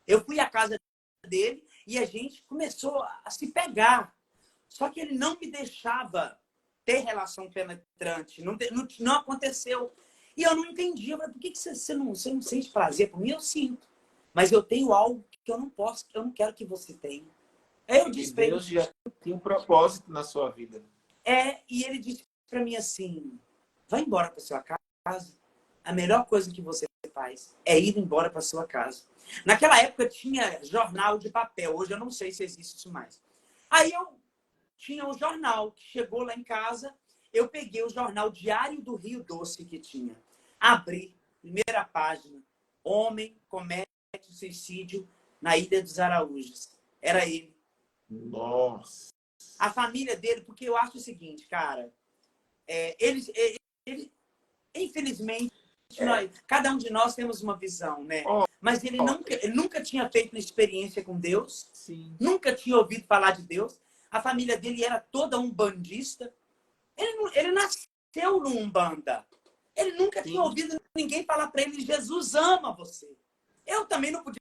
eu fui à casa dele e a gente começou a se pegar. Só que ele não me deixava ter relação penetrante. Não aconteceu. E eu não entendia. Por que você não sente prazer por mim? Eu sinto. Mas eu tenho algo que eu não posso, que eu não quero que você tenha. Aí eu disse para ele... Deus já tem um propósito na sua vida. E ele disse para mim assim, vai embora para sua casa. A melhor coisa que você faz é ir embora para sua casa. Naquela época tinha jornal de papel. Hoje eu não sei se existe isso mais. Aí eu tinha um jornal que chegou lá em casa. Eu peguei o jornal Diário do Rio Doce que tinha. Abri, primeira página. Homem comete suicídio na Ilha dos Araújos. Era ele. Nossa. A família dele, porque eu acho o seguinte, cara. Ele, infelizmente, cada um de nós temos uma visão, né? Mas ele nunca tinha feito uma experiência com Deus. Sim. Nunca tinha ouvido falar de Deus. A família dele era toda umbandista. Ele nasceu no Umbanda. Ele nunca tinha ouvido ninguém falar para ele, Jesus ama você. Eu também não podia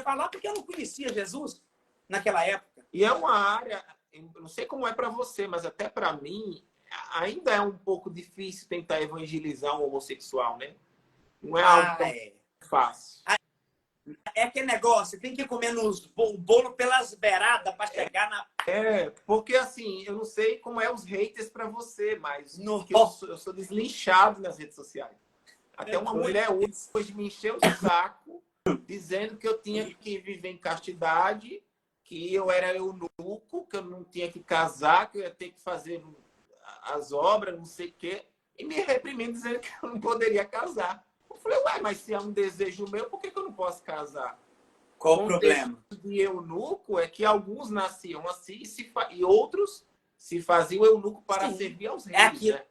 falar porque eu não conhecia Jesus naquela época. E é uma área, eu não sei como é para você, mas até para mim, ainda é um pouco difícil tentar evangelizar um homossexual, né? Não é algo tão fácil. É aquele negócio, tem que ir comendo o bolo pelas beiradas para chegar na... Porque assim, eu não sei como é os haters para você, mas eu sou deslinchado nas redes sociais. Até uma mulher hoje me encheu o saco, dizendo que eu tinha que viver em castidade, que eu era eunuco, que eu não tinha que casar, que eu ia ter que fazer as obras, não sei o quê, e me reprimindo, dizendo que eu não poderia casar. Eu falei, ué, mas se é um desejo meu, por que eu não posso casar? Qual o problema? O de eunuco é que alguns nasciam assim e outros se faziam eunuco para servir aos reis. É aquilo. Né?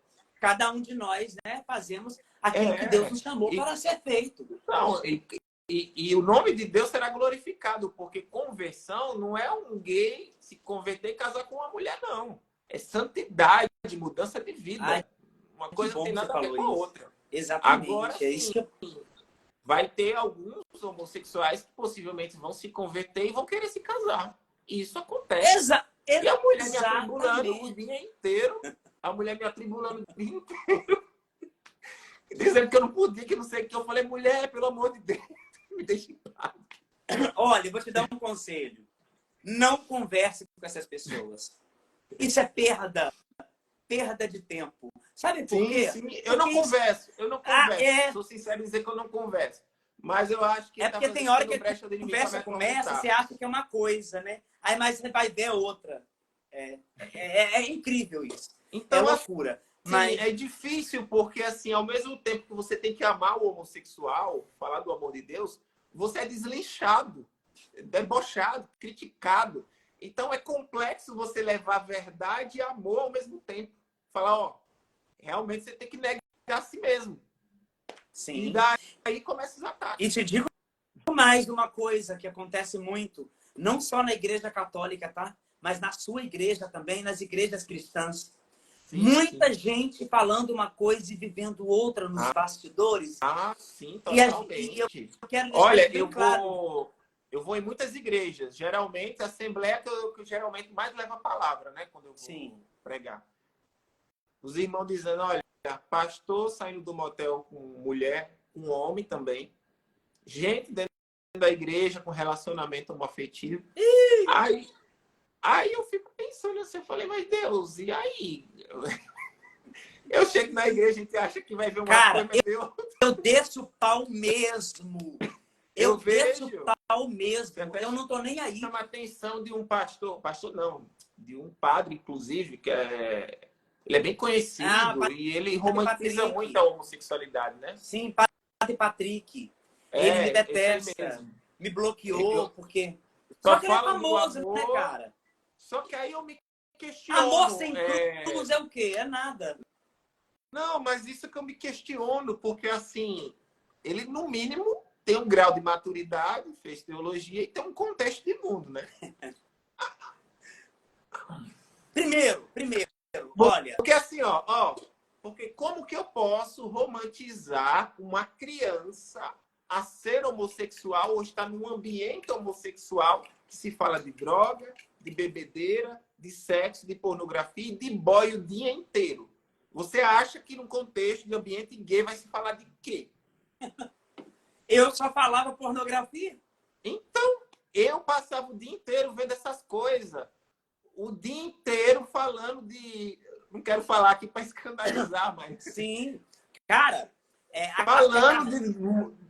cada um de nós, né, fazemos aquilo que Deus nos chamou para ser feito. Não, e o nome de Deus será glorificado, porque conversão não é um gay se converter e casar com uma mulher, não. É santidade, mudança de vida. Ai, uma coisa não tem nada a ver com a outra. Exatamente. Agora, é isso que vai ter alguns homossexuais que possivelmente vão se converter e vão querer se casar. Isso acontece. E a mulher me atribulando o dia inteiro. A mulher me atribulando o dia inteiro. Dizendo que eu não podia, que não sei o que. Eu falei, mulher, pelo amor de Deus, me deixe em paz. Olha, eu vou te dar um conselho. Não converse com essas pessoas. Isso é perda de tempo. Sabe por quê? Sim. Eu não converso. Sou sincero em dizer que eu não converso. Mas eu acho que... porque tem hora que começa, você acha que é uma coisa, né? Aí, mas você vai ver outra. É incrível isso. Então, é loucura. Mas é difícil, porque assim, ao mesmo tempo que você tem que amar o homossexual, falar do amor de Deus, você é deslinchado, debochado, criticado. Então é complexo você levar verdade e amor ao mesmo tempo. Falar, ó, realmente você tem que negar a si mesmo. Sim. E daí começa os ataques. E te digo mais uma coisa que acontece muito, não só na igreja católica, tá? Mas na sua igreja também, nas igrejas cristãs. Muita gente falando uma coisa e vivendo outra nos bastidores. Sim, totalmente. E eu quero Olha, claro. eu vou em muitas igrejas. Geralmente, a assembleia que geralmente mais leva a palavra, né? Quando eu vou pregar. Os irmãos dizendo, olha, pastor saindo do motel com mulher, com homem também. Gente dentro da igreja com relacionamento homoafetivo. Aí eu fico pensando assim, eu falei, mas Deus, e aí? Eu chego na igreja, a gente acha que vai ver uma coisa, mas eu desço pau mesmo. Eu desço pau mesmo. Eu não tô nem aí. Chama a atenção de um pastor não, de um padre, inclusive, que ele é bem conhecido e ele romantiza muito a homossexualidade, né? Sim, Padre Patrick. Ele me detesta. Me bloqueou, porque... Só que ele é famoso, né, cara? Só que aí eu me questiono. Amor sem cruz é o quê? É nada. Não, mas isso que eu me questiono, porque assim, ele no mínimo tem um grau de maturidade, fez teologia e tem um contexto de mundo, né? Primeiro, olha... Porque assim, porque como que eu posso romantizar uma criança a ser homossexual ou estar num ambiente homossexual que se fala de droga, de bebedeira, de sexo, de pornografia e de boy o dia inteiro? Você acha que num contexto de ambiente gay vai se falar de quê? Eu só falava pornografia. Então, eu passava o dia inteiro vendo essas coisas. O dia inteiro falando de... Não quero falar aqui para escandalizar, mas... Sim. Cara...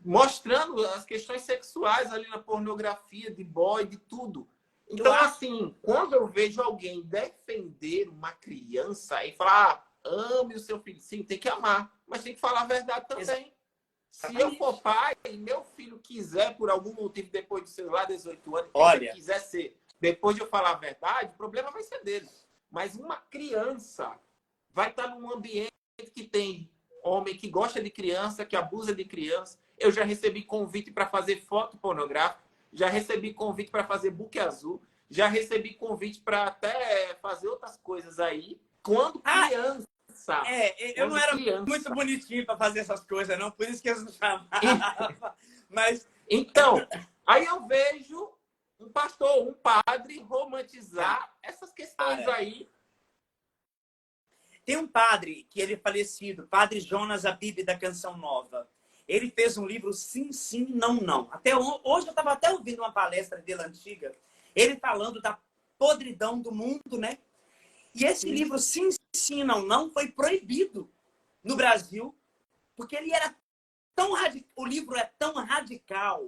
mostrando as questões sexuais ali na pornografia, de boy, de tudo. Então, assim, quando eu vejo alguém defender uma criança e falar, ame o seu filho, sim, tem que amar, mas tem que falar a verdade também. Se eu for pai e meu filho quiser, por algum motivo, depois de, sei lá, 18 anos, se quiser ser, depois de eu falar a verdade, o problema vai ser dele. Mas uma criança vai estar num ambiente que tem homem que gosta de criança, que abusa de criança. Eu já recebi convite para fazer foto pornográfica, já recebi convite para fazer book azul, já recebi convite para até fazer outras coisas aí. Quando criança... eu não era muito bonitinho para fazer essas coisas, não. Por isso que eles me chamavam. Mas... Então, aí eu vejo um pastor, um padre romantizar essas questões aí. Tem um padre que ele é falecido, Padre Jonas Abib da Canção Nova. Ele fez um livro Sim, Sim, Não, Não. Hoje eu estava até ouvindo uma palestra dele antiga, ele falando da podridão do mundo, né? E esse livro Sim, Sim, Não, Não foi proibido no Brasil, porque ele era tão radical, o livro é tão radical,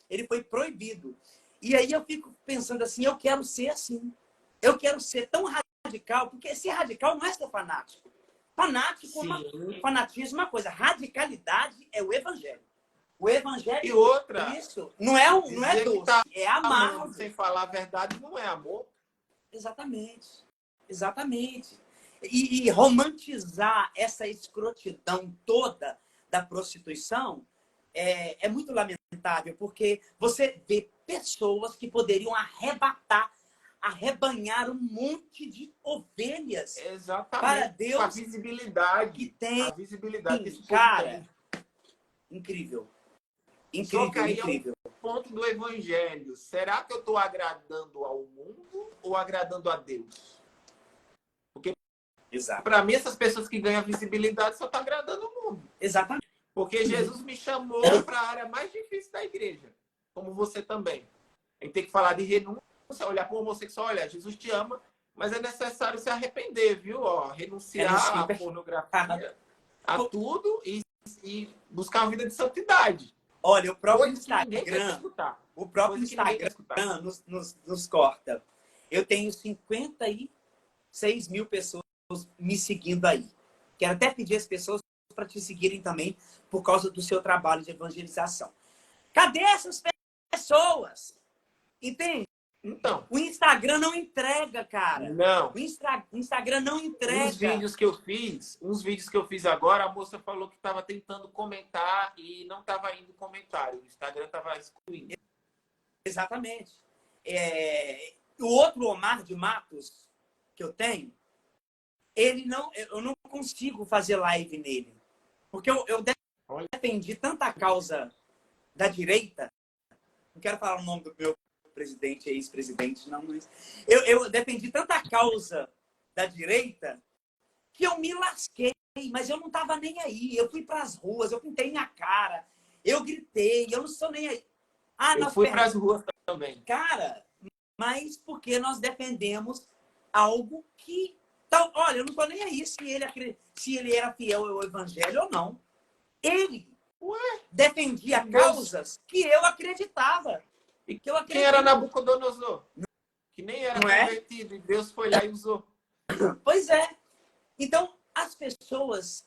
ele foi proibido. E aí eu fico pensando assim, eu quero ser assim. Eu quero ser tão radical, porque ser radical não é ser fanático. Fanatismo é uma coisa. Radicalidade é o evangelho. O evangelho... E outra... Isso. Não é doce. Tá é amar. Sem falar a verdade não é amor. Exatamente. Exatamente. e romantizar essa escrotidão toda da prostituição é muito lamentável, porque você vê pessoas que poderiam arrebanhar um monte de ovelhas para Exatamente. A Deus visibilidade. que tem. A visibilidade que esse povo Cara, tem. incrível. Só que Incrível, aí incrível. é o ponto do evangelho. Será que eu estou agradando ao mundo ou agradando a Deus? Porque, para mim, essas pessoas que ganham visibilidade só estão agradando o mundo. Exatamente. Porque Jesus me chamou para a área mais difícil da igreja, como você também. A gente tem que falar de renúncia, olhar para o homossexual, olha, Jesus te ama, mas é necessário se arrepender, viu? Ó, renunciar à pornografia, a tudo e buscar uma vida de santidade. Olha, o próprio Coisa que ninguém quer escutar. O próprio Instagram nos corta. Eu tenho 56 mil pessoas me seguindo aí. Quero até pedir às pessoas para te seguirem também por causa do seu trabalho de evangelização. Cadê essas pessoas? Entende? Então, o Instagram não entrega, cara. Não. O Instagram não entrega. Uns vídeos que eu fiz agora, a moça falou que estava tentando comentar e não estava indo comentário. O Instagram estava excluindo. Exatamente. O outro Omar de Matos que eu tenho, eu não consigo fazer live nele. Porque eu defendi tanta causa da direita. Não quero falar o nome do meu presidente, ex-presidente, não, mas eu defendi tanta causa da direita que eu me lasquei, mas eu não estava nem aí. Eu fui para as ruas, eu pintei minha cara, eu gritei, eu não sou nem aí. Eu fui para as ruas também. Cara, mas porque nós defendemos algo que... Então, olha, eu não estou nem aí se ele era fiel ao evangelho ou não. Ele defendia causas que eu acreditava. E que eu acredito. Quem era Nabucodonosor? Que nem era convertido e Deus foi lá e usou. Pois é. Então, as pessoas...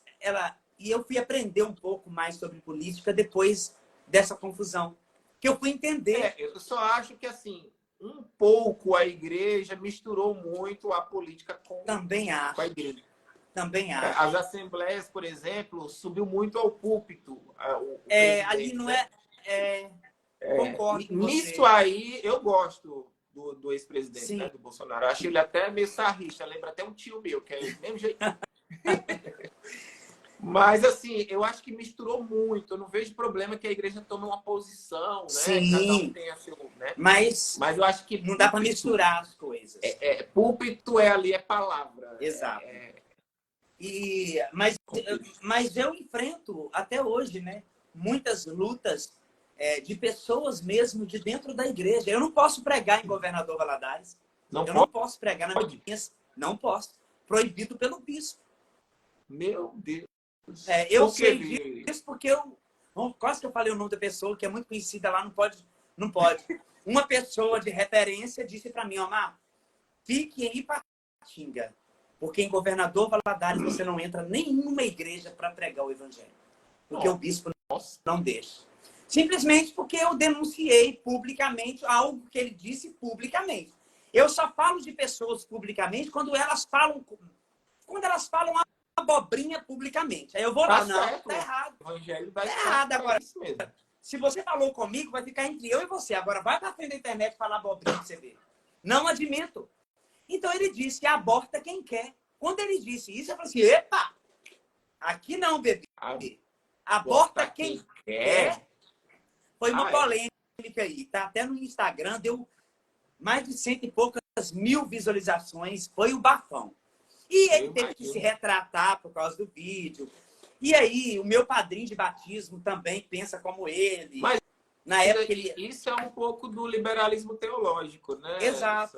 E eu fui aprender um pouco mais sobre política depois dessa confusão. Que eu fui entender. Eu só acho que, assim, um pouco a igreja misturou muito a política com a igreja. Também acho. As assembleias, por exemplo, subiu muito ao púlpito. Ali não concordo com nisso você. aí, eu gosto do ex-presidente, né, do Bolsonaro. Eu acho ele até meio sarrista. Lembra até um tio meu, que é do mesmo jeito. Mas, assim, eu acho que misturou muito. Eu não vejo problema que a igreja tome uma posição, né? Sim. Cada um tem a seu, né? Mas eu acho que não dá para misturar as coisas. Púlpito ali é palavra. Exato. Mas eu enfrento até hoje, né? Muitas lutas de pessoas mesmo de dentro da igreja. Eu não posso pregar em Governador Valadares. Não posso pregar na minha... Não posso. Proibido pelo bispo. Meu Deus. Eu sei disso porque quase que eu falei o nome da pessoa que é muito conhecida lá, não pode. Uma pessoa de referência disse para mim, Omar, fique em Ipatinga, porque em Governador Valadares você não entra nenhuma igreja para pregar o evangelho. Porque o bispo não deixa. Simplesmente porque eu denunciei publicamente algo que ele disse publicamente. Eu só falo de pessoas publicamente quando elas falam abobrinha publicamente. Aí eu vou lá, não, tá errado. O evangelho tá errado agora. Isso mesmo. Se você falou comigo, vai ficar entre eu e você. Agora vai pra frente da internet falar abobrinha pra você ver. Não admito. Então ele disse que aborta quem quer. Quando ele disse isso, eu falei assim, epa, aqui não, bebê. Aborta quem quer. Foi uma polêmica aí. Tá até no Instagram, deu mais de 100 e poucas mil visualizações. Foi o bafão. E ele teve que se retratar por causa do vídeo. E aí, o meu padrinho de batismo também pensa como ele. Mas na época isso é um pouco do liberalismo teológico, né? Exato.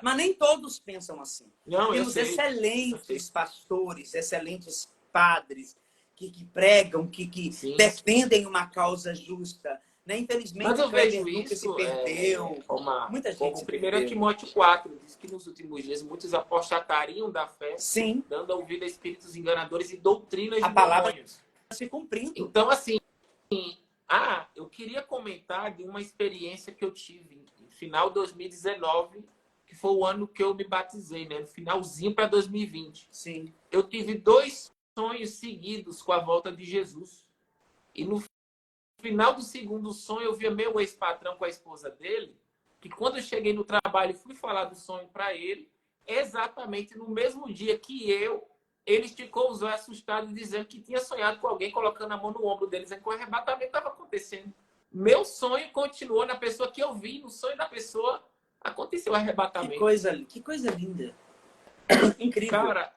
Mas nem todos pensam assim. Não, temos excelentes pastores, excelentes padres que pregam, que defendem uma causa justa. Né? Infelizmente, mas eu vejo isso, se perdeu. Muita gente se perdeu. 1 Timóteo 4 diz que nos últimos dias muitos apostatariam da fé, Sim. dando ouvido a espíritos enganadores e doutrinas de palavra demônios. Se cumprindo. Então, assim, eu queria comentar de uma experiência que eu tive no final de 2019, que foi o ano que eu me batizei, né? No finalzinho para 2020. Sim. Eu tive 2 sonhos seguidos com a volta de Jesus. E no final do segundo sonho, eu vi meu ex-patrão com a esposa dele, que quando eu cheguei no trabalho e fui falar do sonho para ele, exatamente no mesmo dia que ele esticou os olhos assustado, dizendo que tinha sonhado com alguém colocando a mão no ombro deles, que o arrebatamento estava acontecendo. Meu sonho continuou na pessoa que eu vi, no sonho da pessoa aconteceu o arrebatamento. Que coisa linda. Incrível. Cara,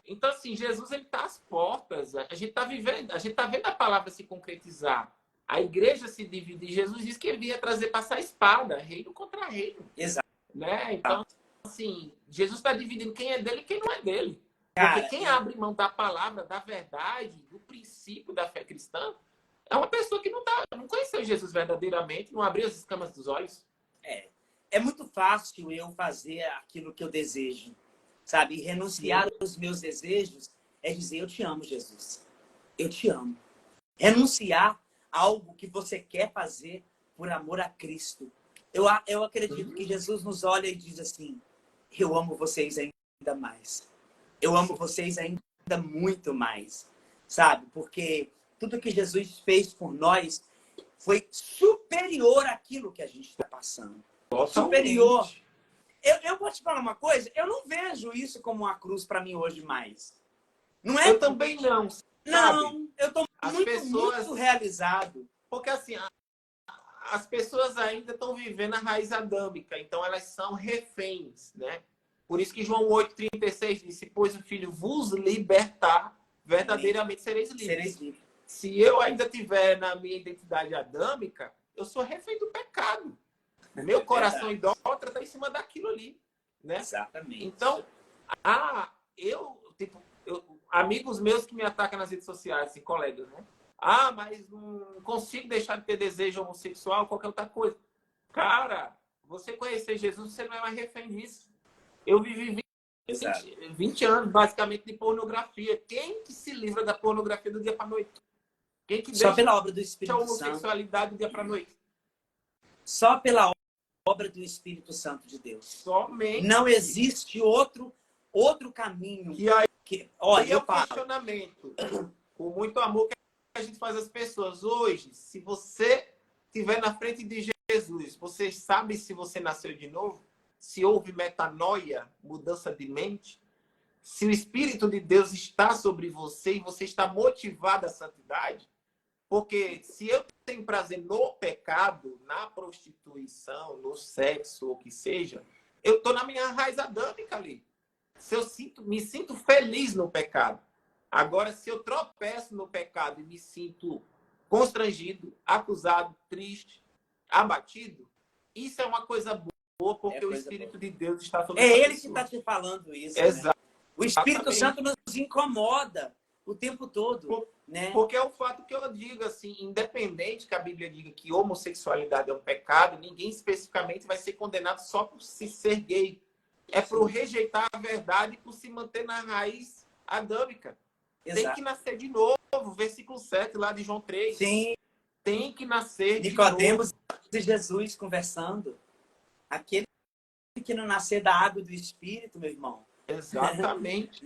então assim, Jesus ele tá às portas. A gente tá vivendo, a gente tá vendo a palavra se concretizar. A igreja se dividir. Jesus disse que ele ia trazer passar a espada, reino contra reino. Exato. Né? Então, assim, Jesus está dividindo quem é dele e quem não é dele. Cara, porque quem abre mão da palavra, da verdade, do princípio da fé cristã, é uma pessoa que não conheceu Jesus verdadeiramente, não abriu as escamas dos olhos. É muito fácil eu fazer aquilo que eu desejo, sabe? E renunciar aos meus desejos é dizer, eu te amo, Jesus. Eu te amo. Renunciar a algo que você quer fazer por amor a Cristo. Eu acredito que Jesus nos olha e diz assim, eu amo vocês ainda mais. Eu amo vocês ainda muito mais, sabe? Porque tudo que Jesus fez por nós foi superior àquilo que a gente está passando. Superior. Eu vou te falar uma coisa, eu não vejo isso como uma cruz para mim hoje mais. Não é? Eu também não. Sabe? Não, eu estou muito realizado. Porque assim, as pessoas ainda estão vivendo a raiz adâmica, então elas são reféns, né? Por isso que João 8,36 disse, pois o Filho vos libertar, verdadeiramente sereis livres. Se eu ainda estiver na minha identidade adâmica, eu sou refém do pecado. Meu coração idólatra está em cima daquilo ali. Né? Exatamente. Então, amigos meus que me atacam nas redes sociais, assim, colegas, né? Mas não consigo deixar de ter desejo homossexual, qualquer outra coisa. Cara, você conhecer Jesus, você não é mais refém disso. Eu vivi 20 anos, basicamente, de pornografia. Quem que se livra da pornografia do dia para noite? Quem que Só pela obra do Espírito Santo? A homossexualidade do dia para noite? Só pela obra do Espírito Santo de Deus. Somente. Não existe outro caminho. E aí, olha, é o questionamento. Com muito amor que a gente faz às pessoas. Hoje, se você estiver na frente de Jesus, você sabe se você nasceu de novo? Se houve metanoia, mudança de mente? Se o Espírito de Deus está sobre você e você está motivado à santidade? Porque se eu tenho prazer no pecado, na prostituição, no sexo, ou o que seja, eu estou na minha raiz adâmica ali. Se eu me sinto feliz no pecado. Agora, se eu tropeço no pecado e me sinto constrangido, acusado, triste, abatido, isso é uma coisa boa, porque o Espírito de Deus está sobre essa ele pessoa. que está te falando isso. Exato. Né? O Espírito Santo nos incomoda o tempo todo. Né? Porque é o fato que eu digo, assim, independente que a Bíblia diga que homossexualidade é um pecado, ninguém especificamente vai ser condenado só por se ser gay. É por rejeitar a verdade e por se manter na raiz adâmica. Exato. Tem que nascer de novo, versículo 7 lá de João 3. Sim. Tem que nascer de novo. Nicodemos e Jesus conversando. Aquele que não nascer da água do Espírito, meu irmão. Exatamente.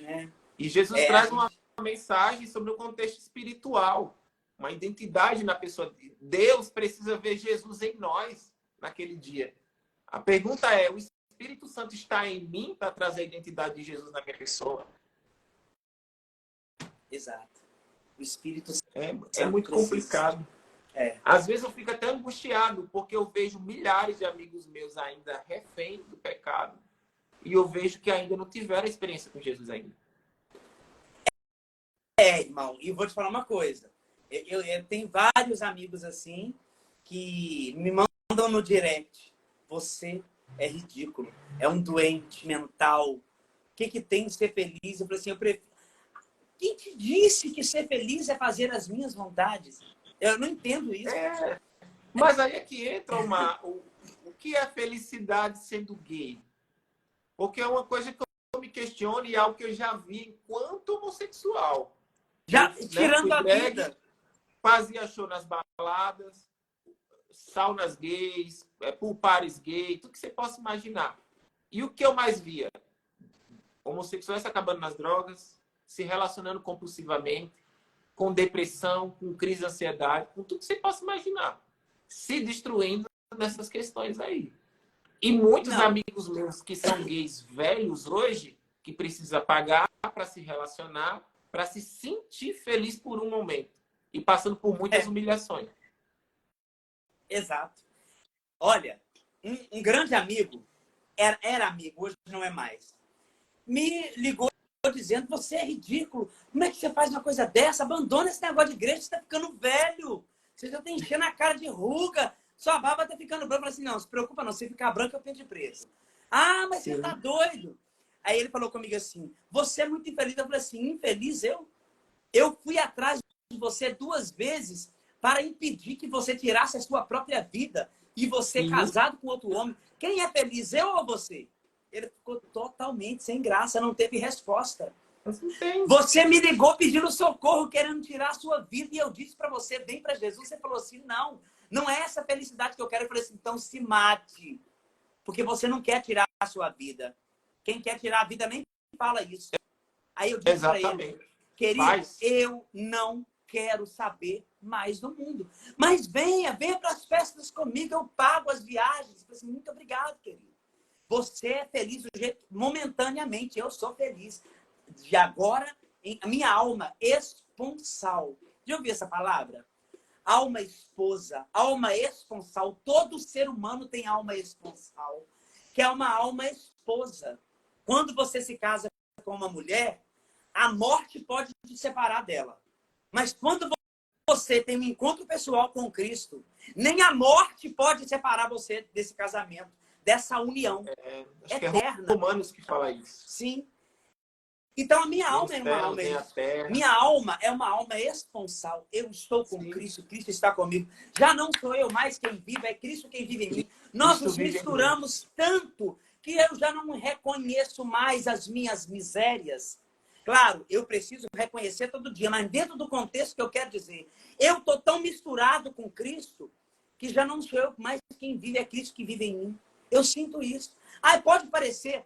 E Jesus traz uma mensagem sobre o contexto espiritual, uma identidade na pessoa. Deus precisa ver Jesus em nós naquele dia. A pergunta é, o Espírito Santo está em mim para trazer a identidade de Jesus na minha pessoa? Exato. O Espírito Santo é muito complicado. Às vezes eu fico até angustiado, porque eu vejo milhares de amigos meus ainda refém do pecado e eu vejo que ainda não tiveram experiência com Jesus ainda. Irmão, e vou te falar uma coisa. Eu tenho vários amigos assim que me mandam no direct. Você é ridículo. É um doente mental. O que tem de ser feliz? Eu falei assim, eu prefiro... Quem te disse que ser feliz é fazer as minhas vontades? Eu não entendo isso. Mas aí é que entra o que é felicidade sendo gay? Porque é uma coisa que eu me questiono e é algo que eu já vi enquanto homossexual. Tirando a vida. Fazia show nas baladas, saunas gays, pool parties gay, tudo que você possa imaginar. E o que eu mais via? Homossexuais acabando nas drogas, se relacionando compulsivamente, com depressão, com crise de ansiedade, com tudo que você possa imaginar. Se destruindo nessas questões aí. E muitos Não, amigos meus que são gays velhos hoje, que precisa pagar para se relacionar, para se sentir feliz por um momento. E passando por muitas humilhações. exato. Olha, um grande amigo, era amigo, hoje não é mais, me ligou dizendo, você é ridículo, como é que você faz uma coisa dessa? Abandona esse negócio de igreja, você tá ficando velho, você já tá enchendo a cara de ruga, sua barba tá ficando branca. Eu falei assim, não, se preocupa não, se ficar branca eu pinto de preto. Ah, mas Sim. você tá doido. Aí ele falou comigo assim, você é muito infeliz. Eu falei assim, infeliz eu? Eu fui atrás de você 2 vezes para impedir que você tirasse a sua própria vida e você Sim. casado com outro homem. Quem é feliz, eu ou você? Ele ficou totalmente sem graça, não teve resposta. Você me ligou pedindo socorro, querendo tirar a sua vida, e eu disse para você, vem para Jesus. Você falou assim, não, não é essa felicidade que eu quero. Eu falei assim, então se mate, porque você não quer tirar a sua vida. Quem quer tirar a vida nem fala isso. Aí eu disse para ele, querido, eu não quero saber mais do mundo. Mas venha para as festas comigo, eu pago as viagens. Eu falei assim, muito obrigado, querido. Você é feliz do jeito, momentaneamente, eu sou feliz. De agora, a minha alma esponsal. Já ouviu essa palavra? Alma esposa, alma esponsal. Todo ser humano tem alma esponsal, que é uma alma esposa. Quando você se casa com uma mulher, a morte pode te separar dela. Mas quando você tem um encontro pessoal com Cristo, nem a morte pode separar você desse casamento, dessa união eterna. É Romanos que fala isso. Sim. Então a minha alma é uma alma. Minha alma é uma alma esponsal. Eu estou com Cristo, Cristo está comigo. Já não sou eu mais quem vive, é Cristo quem vive em mim. Nós nos misturamos tanto que eu já não reconheço mais as minhas misérias. Claro, eu preciso reconhecer todo dia, mas dentro do contexto que eu quero dizer, eu estou tão misturado com Cristo que já não sou eu mais quem vive, é Cristo que vive em mim. Eu sinto isso. Ah, pode parecer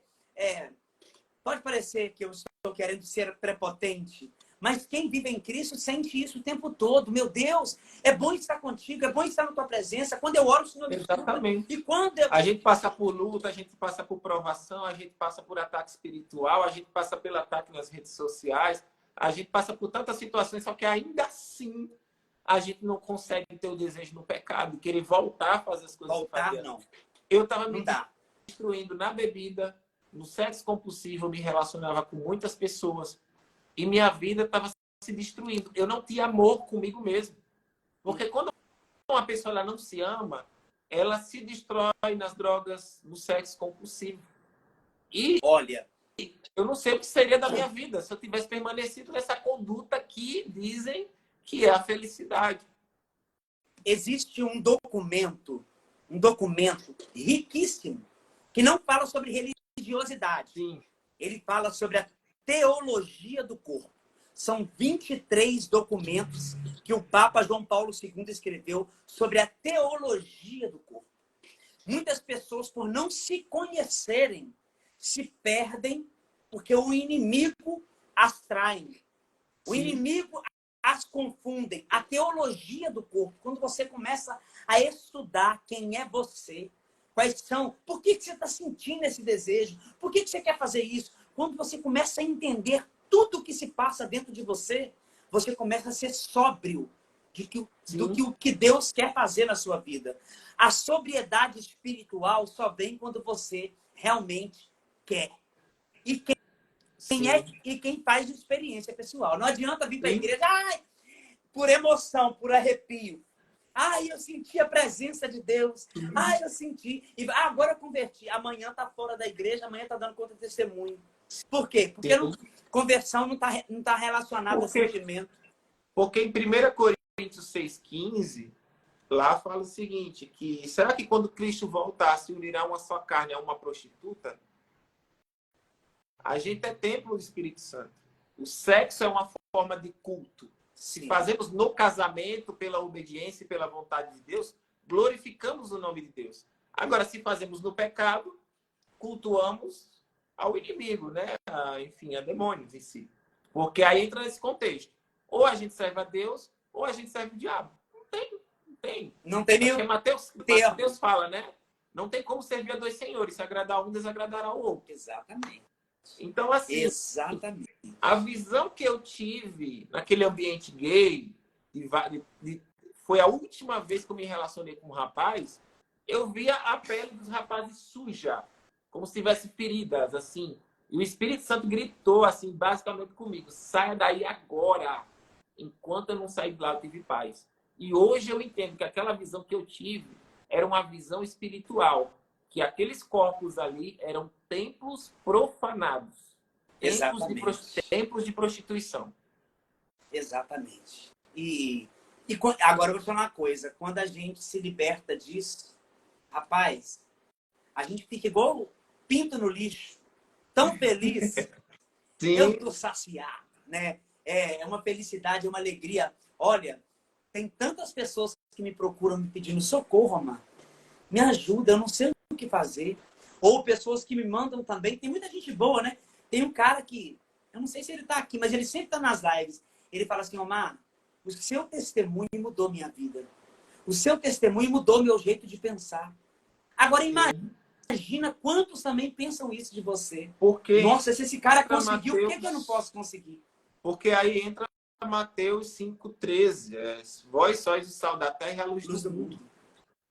que eu estou querendo ser prepotente, mas quem vive em Cristo sente isso o tempo todo. Meu Deus, é bom estar contigo, é bom estar na tua presença. Quando eu oro, o Senhor me escuta. Exatamente. E quando a gente passa por luta, a gente passa por provação, a gente passa por ataque espiritual, a gente passa pelo ataque nas redes sociais, a gente passa por tantas situações, só que ainda assim a gente não consegue ter o desejo no pecado, querer voltar a fazer as coisas. Voltar, não. Eu estava me destruindo na bebida, no sexo compulsivo, eu me relacionava com muitas pessoas e minha vida estava se destruindo. Eu não tinha amor comigo mesmo. Porque quando uma pessoa ela não se ama, ela se destrói nas drogas, no sexo compulsivo. E, olha, eu não sei o que seria da minha vida se eu tivesse permanecido nessa conduta que dizem que é a felicidade. Existe um documento riquíssimo, que não fala sobre religiosidade. Sim. Ele fala sobre a teologia do corpo. São 23 documentos que o Papa João Paulo II escreveu sobre a teologia do corpo. Muitas pessoas, por não se conhecerem, se perdem porque o inimigo as trai. O inimigo as confundem. A teologia do corpo, quando você começa a estudar quem é você, quais são, por que você está sentindo esse desejo, por que você quer fazer isso, quando você começa a entender tudo o que se passa dentro de você, você começa a ser sóbrio do que Deus quer fazer na sua vida. A sobriedade espiritual só vem quando você realmente quer. E quem faz de experiência pessoal. Não adianta vir para a igreja por emoção, por arrepio. Eu senti a presença de Deus. Eu senti. E agora eu converti. Amanhã está fora da igreja, amanhã está dando conta de testemunho. Por quê? Porque conversão não tá relacionada a sentimento. Porque em 1 Coríntios 6,15, lá fala o seguinte, que será que quando Cristo voltar, se unirá uma só carne a uma prostituta? A gente é templo do Espírito Santo. O sexo é uma forma de culto. Se fazemos no casamento, pela obediência e pela vontade de Deus, glorificamos o nome de Deus. Agora, se fazemos no pecado, cultuamos ao inimigo, né? Enfim, a demônios em si. Porque aí entra nesse contexto. Ou a gente serve a Deus, ou a gente serve o diabo. Não tem, não tem. Não tem Acho que nenhum termo. Mateus fala, né? Não tem como servir a dois senhores. Se agradar um, desagradará o outro. Exatamente. Então, assim, Exatamente. a visão que eu tive naquele ambiente gay, foi a última vez que eu me relacionei com um rapaz, eu via a pele dos rapazes suja, como se tivesse feridas, assim. E o Espírito Santo gritou, assim, basicamente comigo: saia daí agora. Enquanto eu não saí de lá, eu tive paz. E hoje eu entendo que aquela visão que eu tive era uma visão espiritual, que aqueles corpos ali eram templos profanados, Exatamente. templos de prostituição. Exatamente. E agora eu vou falar uma coisa. Quando a gente se liberta disso, rapaz, a gente fica igual pinto no lixo, tão feliz. Eu Sim. tô saciado, né? É uma felicidade, é uma alegria. Olha, tem tantas pessoas que me procuram me pedindo socorro, Amar. Me ajuda, eu não sei o que fazer. Ou pessoas que me mandam também. Tem muita gente boa, né? Tem um cara que, eu não sei se ele tá aqui, mas ele sempre tá nas lives. Ele fala assim: Omar, o seu testemunho mudou minha vida. O seu testemunho mudou meu jeito de pensar. Agora imagina quantos também pensam isso de você. Porque Nossa, se esse cara conseguiu, por Mateus, que eu não posso conseguir? porque aí entra Mateus 5,13. Vós sois o sal da terra e a luz Luz do do mundo. mundo.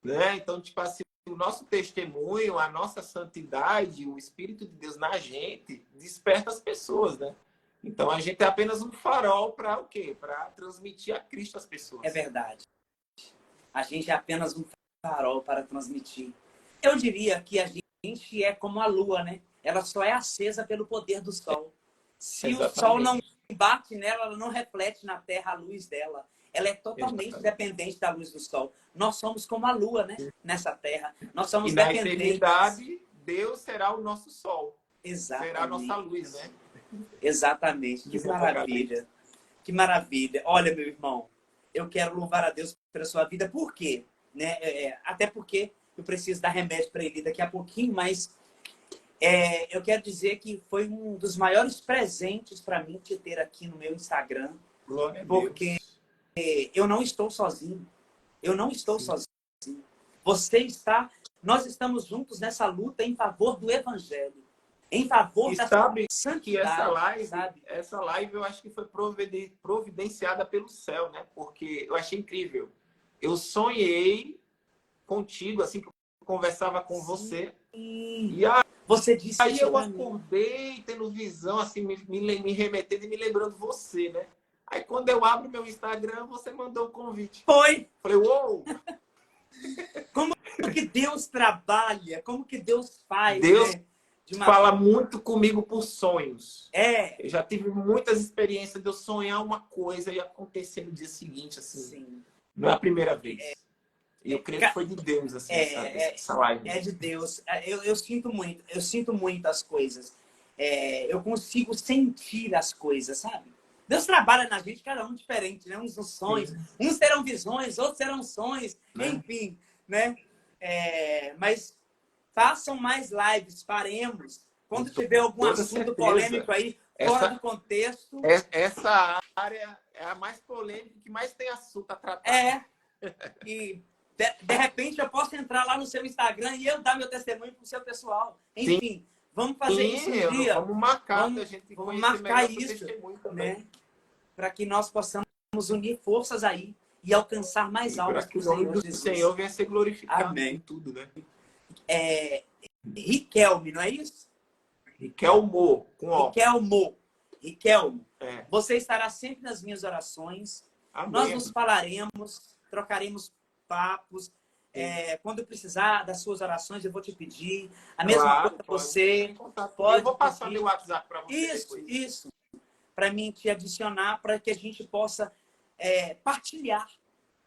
Né? Então, tipo assim, o nosso testemunho, a nossa santidade, o Espírito de Deus na gente, desperta as pessoas, né? Então, a gente é apenas um farol para o quê? Para transmitir a Cristo às pessoas. É verdade. A gente é apenas um farol para transmitir. Eu diria que a gente é como a lua, né? Ela só é acesa pelo poder do sol. Se o sol não Exatamente. bate nela, ela não reflete na terra a luz dela. Ela é totalmente Exatamente. dependente da luz do sol. Nós somos como a lua, né? Nessa terra. Nós E somos na dependentes. eternidade, Deus será o nosso sol. Exatamente. Será a nossa luz, né? Exatamente. Que maravilha. Que maravilha. Olha, meu irmão, eu quero louvar a Deus pela sua vida. Por quê? Né? Até porque eu preciso dar remédio para ele daqui a pouquinho, mas eu quero dizer que foi um dos maiores presentes para mim te ter aqui no meu Instagram. Glória a porque Deus. eu não estou sozinho. Eu não estou sozinho. Você está... Nós estamos juntos nessa luta em favor do Evangelho. Em favor da santidade. Que essa live eu acho que foi providenciada pelo céu, né? Porque eu achei incrível. Eu sonhei contigo, assim que eu conversava com você. E você disse aí isso eu pra mim. acordei tendo visão, assim, me remetendo e me lembrando você, né? Aí quando eu abro meu Instagram, você mandou o convite. Foi! Falei, uou! Como que Deus trabalha? Como que Deus faz, Deus, né? fala muito comigo por sonhos. Eu já tive muitas experiências de eu sonhar uma coisa e acontecer no dia seguinte, assim. Sim. Não é a primeira vez. E eu creio que foi de Deus, assim, essa live. É de Deus. Eu sinto muito as coisas. Eu consigo sentir as coisas, sabe? Deus trabalha na gente, cada um diferente, né? Uns nos sonhos, uns terão visões, outros terão sonhos, enfim, né? Mas façam mais lives, faremos. Quando tiver algum assunto polêmico aí, fora do contexto. Essa área é a mais polêmica, que mais tem assunto a tratar. E de repente eu posso entrar lá no seu Instagram e eu dar meu testemunho pro seu pessoal. Enfim, vamos fazer isso um dia. Vamos marcar, vamos marcar isso, né? Para que nós possamos unir forças aí e alcançar mais almas que o nome do Senhor venha ser glorificado. Amém. Em tudo, né? Riquelme, não é isso? Riquelmo, com O. Riquelmo. Você estará sempre nas minhas orações. Amém. Nós nos falaremos, trocaremos papos. Quando precisar das suas orações, eu vou te pedir. A mesma coisa para você. Eu vou passar meu WhatsApp para você. Isso. Para mim te adicionar, para que a gente possa partilhar.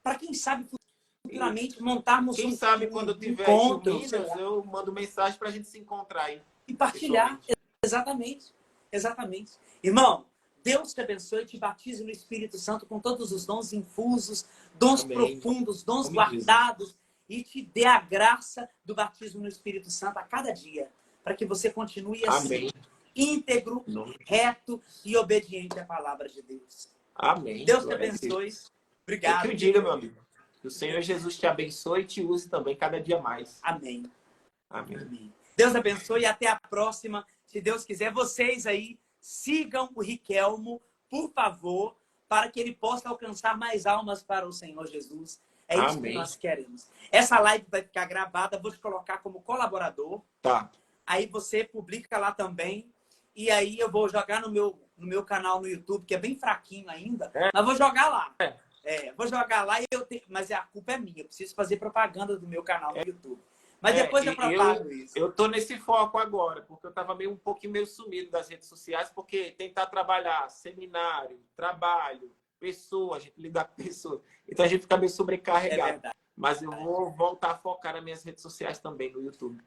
Para quem sabe futuramente montarmos quem sabe quando eu tiver encontro, em Minas, eu mando mensagem para a gente se encontrar aí. E partilhar. Exatamente. Irmão, Deus te abençoe e te batize no Espírito Santo com todos os dons infusos, dons profundos, dons guardados, e te dê a graça do batismo no Espírito Santo a cada dia. para que você continue assim, Amém. íntegro, Não. reto e obediente à palavra de Deus. Amém. Deus te Glória a abençoe. Deus. Eu que Obrigado. o diga, meu amigo. Que o Senhor Jesus te abençoe e te use também cada dia mais. Amém. Amém. Amém. Deus abençoe e até a próxima. Se Deus quiser, vocês aí sigam o Riquelmo, por favor, para que ele possa alcançar mais almas para o Senhor Jesus. É isso que Amém. nós queremos. Essa live vai ficar gravada, vou te colocar como colaborador. Tá. Aí você publica lá também. E aí eu vou jogar no meu canal no YouTube, que é bem fraquinho ainda, mas vou jogar lá. Vou jogar lá, mas a culpa é minha. Eu preciso fazer propaganda do meu canal no YouTube. Mas depois eu propago isso. Eu tô nesse foco agora, porque eu tava um pouquinho meio sumido das redes sociais, porque tentar trabalhar, seminário, trabalho, pessoa, a gente lidar com pessoas. Então a gente fica meio sobrecarregado. É verdade. Mas eu vou voltar a focar nas minhas redes sociais também, no YouTube.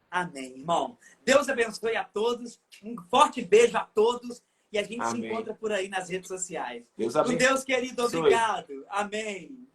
Amém, irmão. Deus abençoe a todos. Um forte beijo a todos. E a gente se Amém. encontra por aí nas redes sociais. Deus Com abençoe. Deus, querido, obrigado. Amém.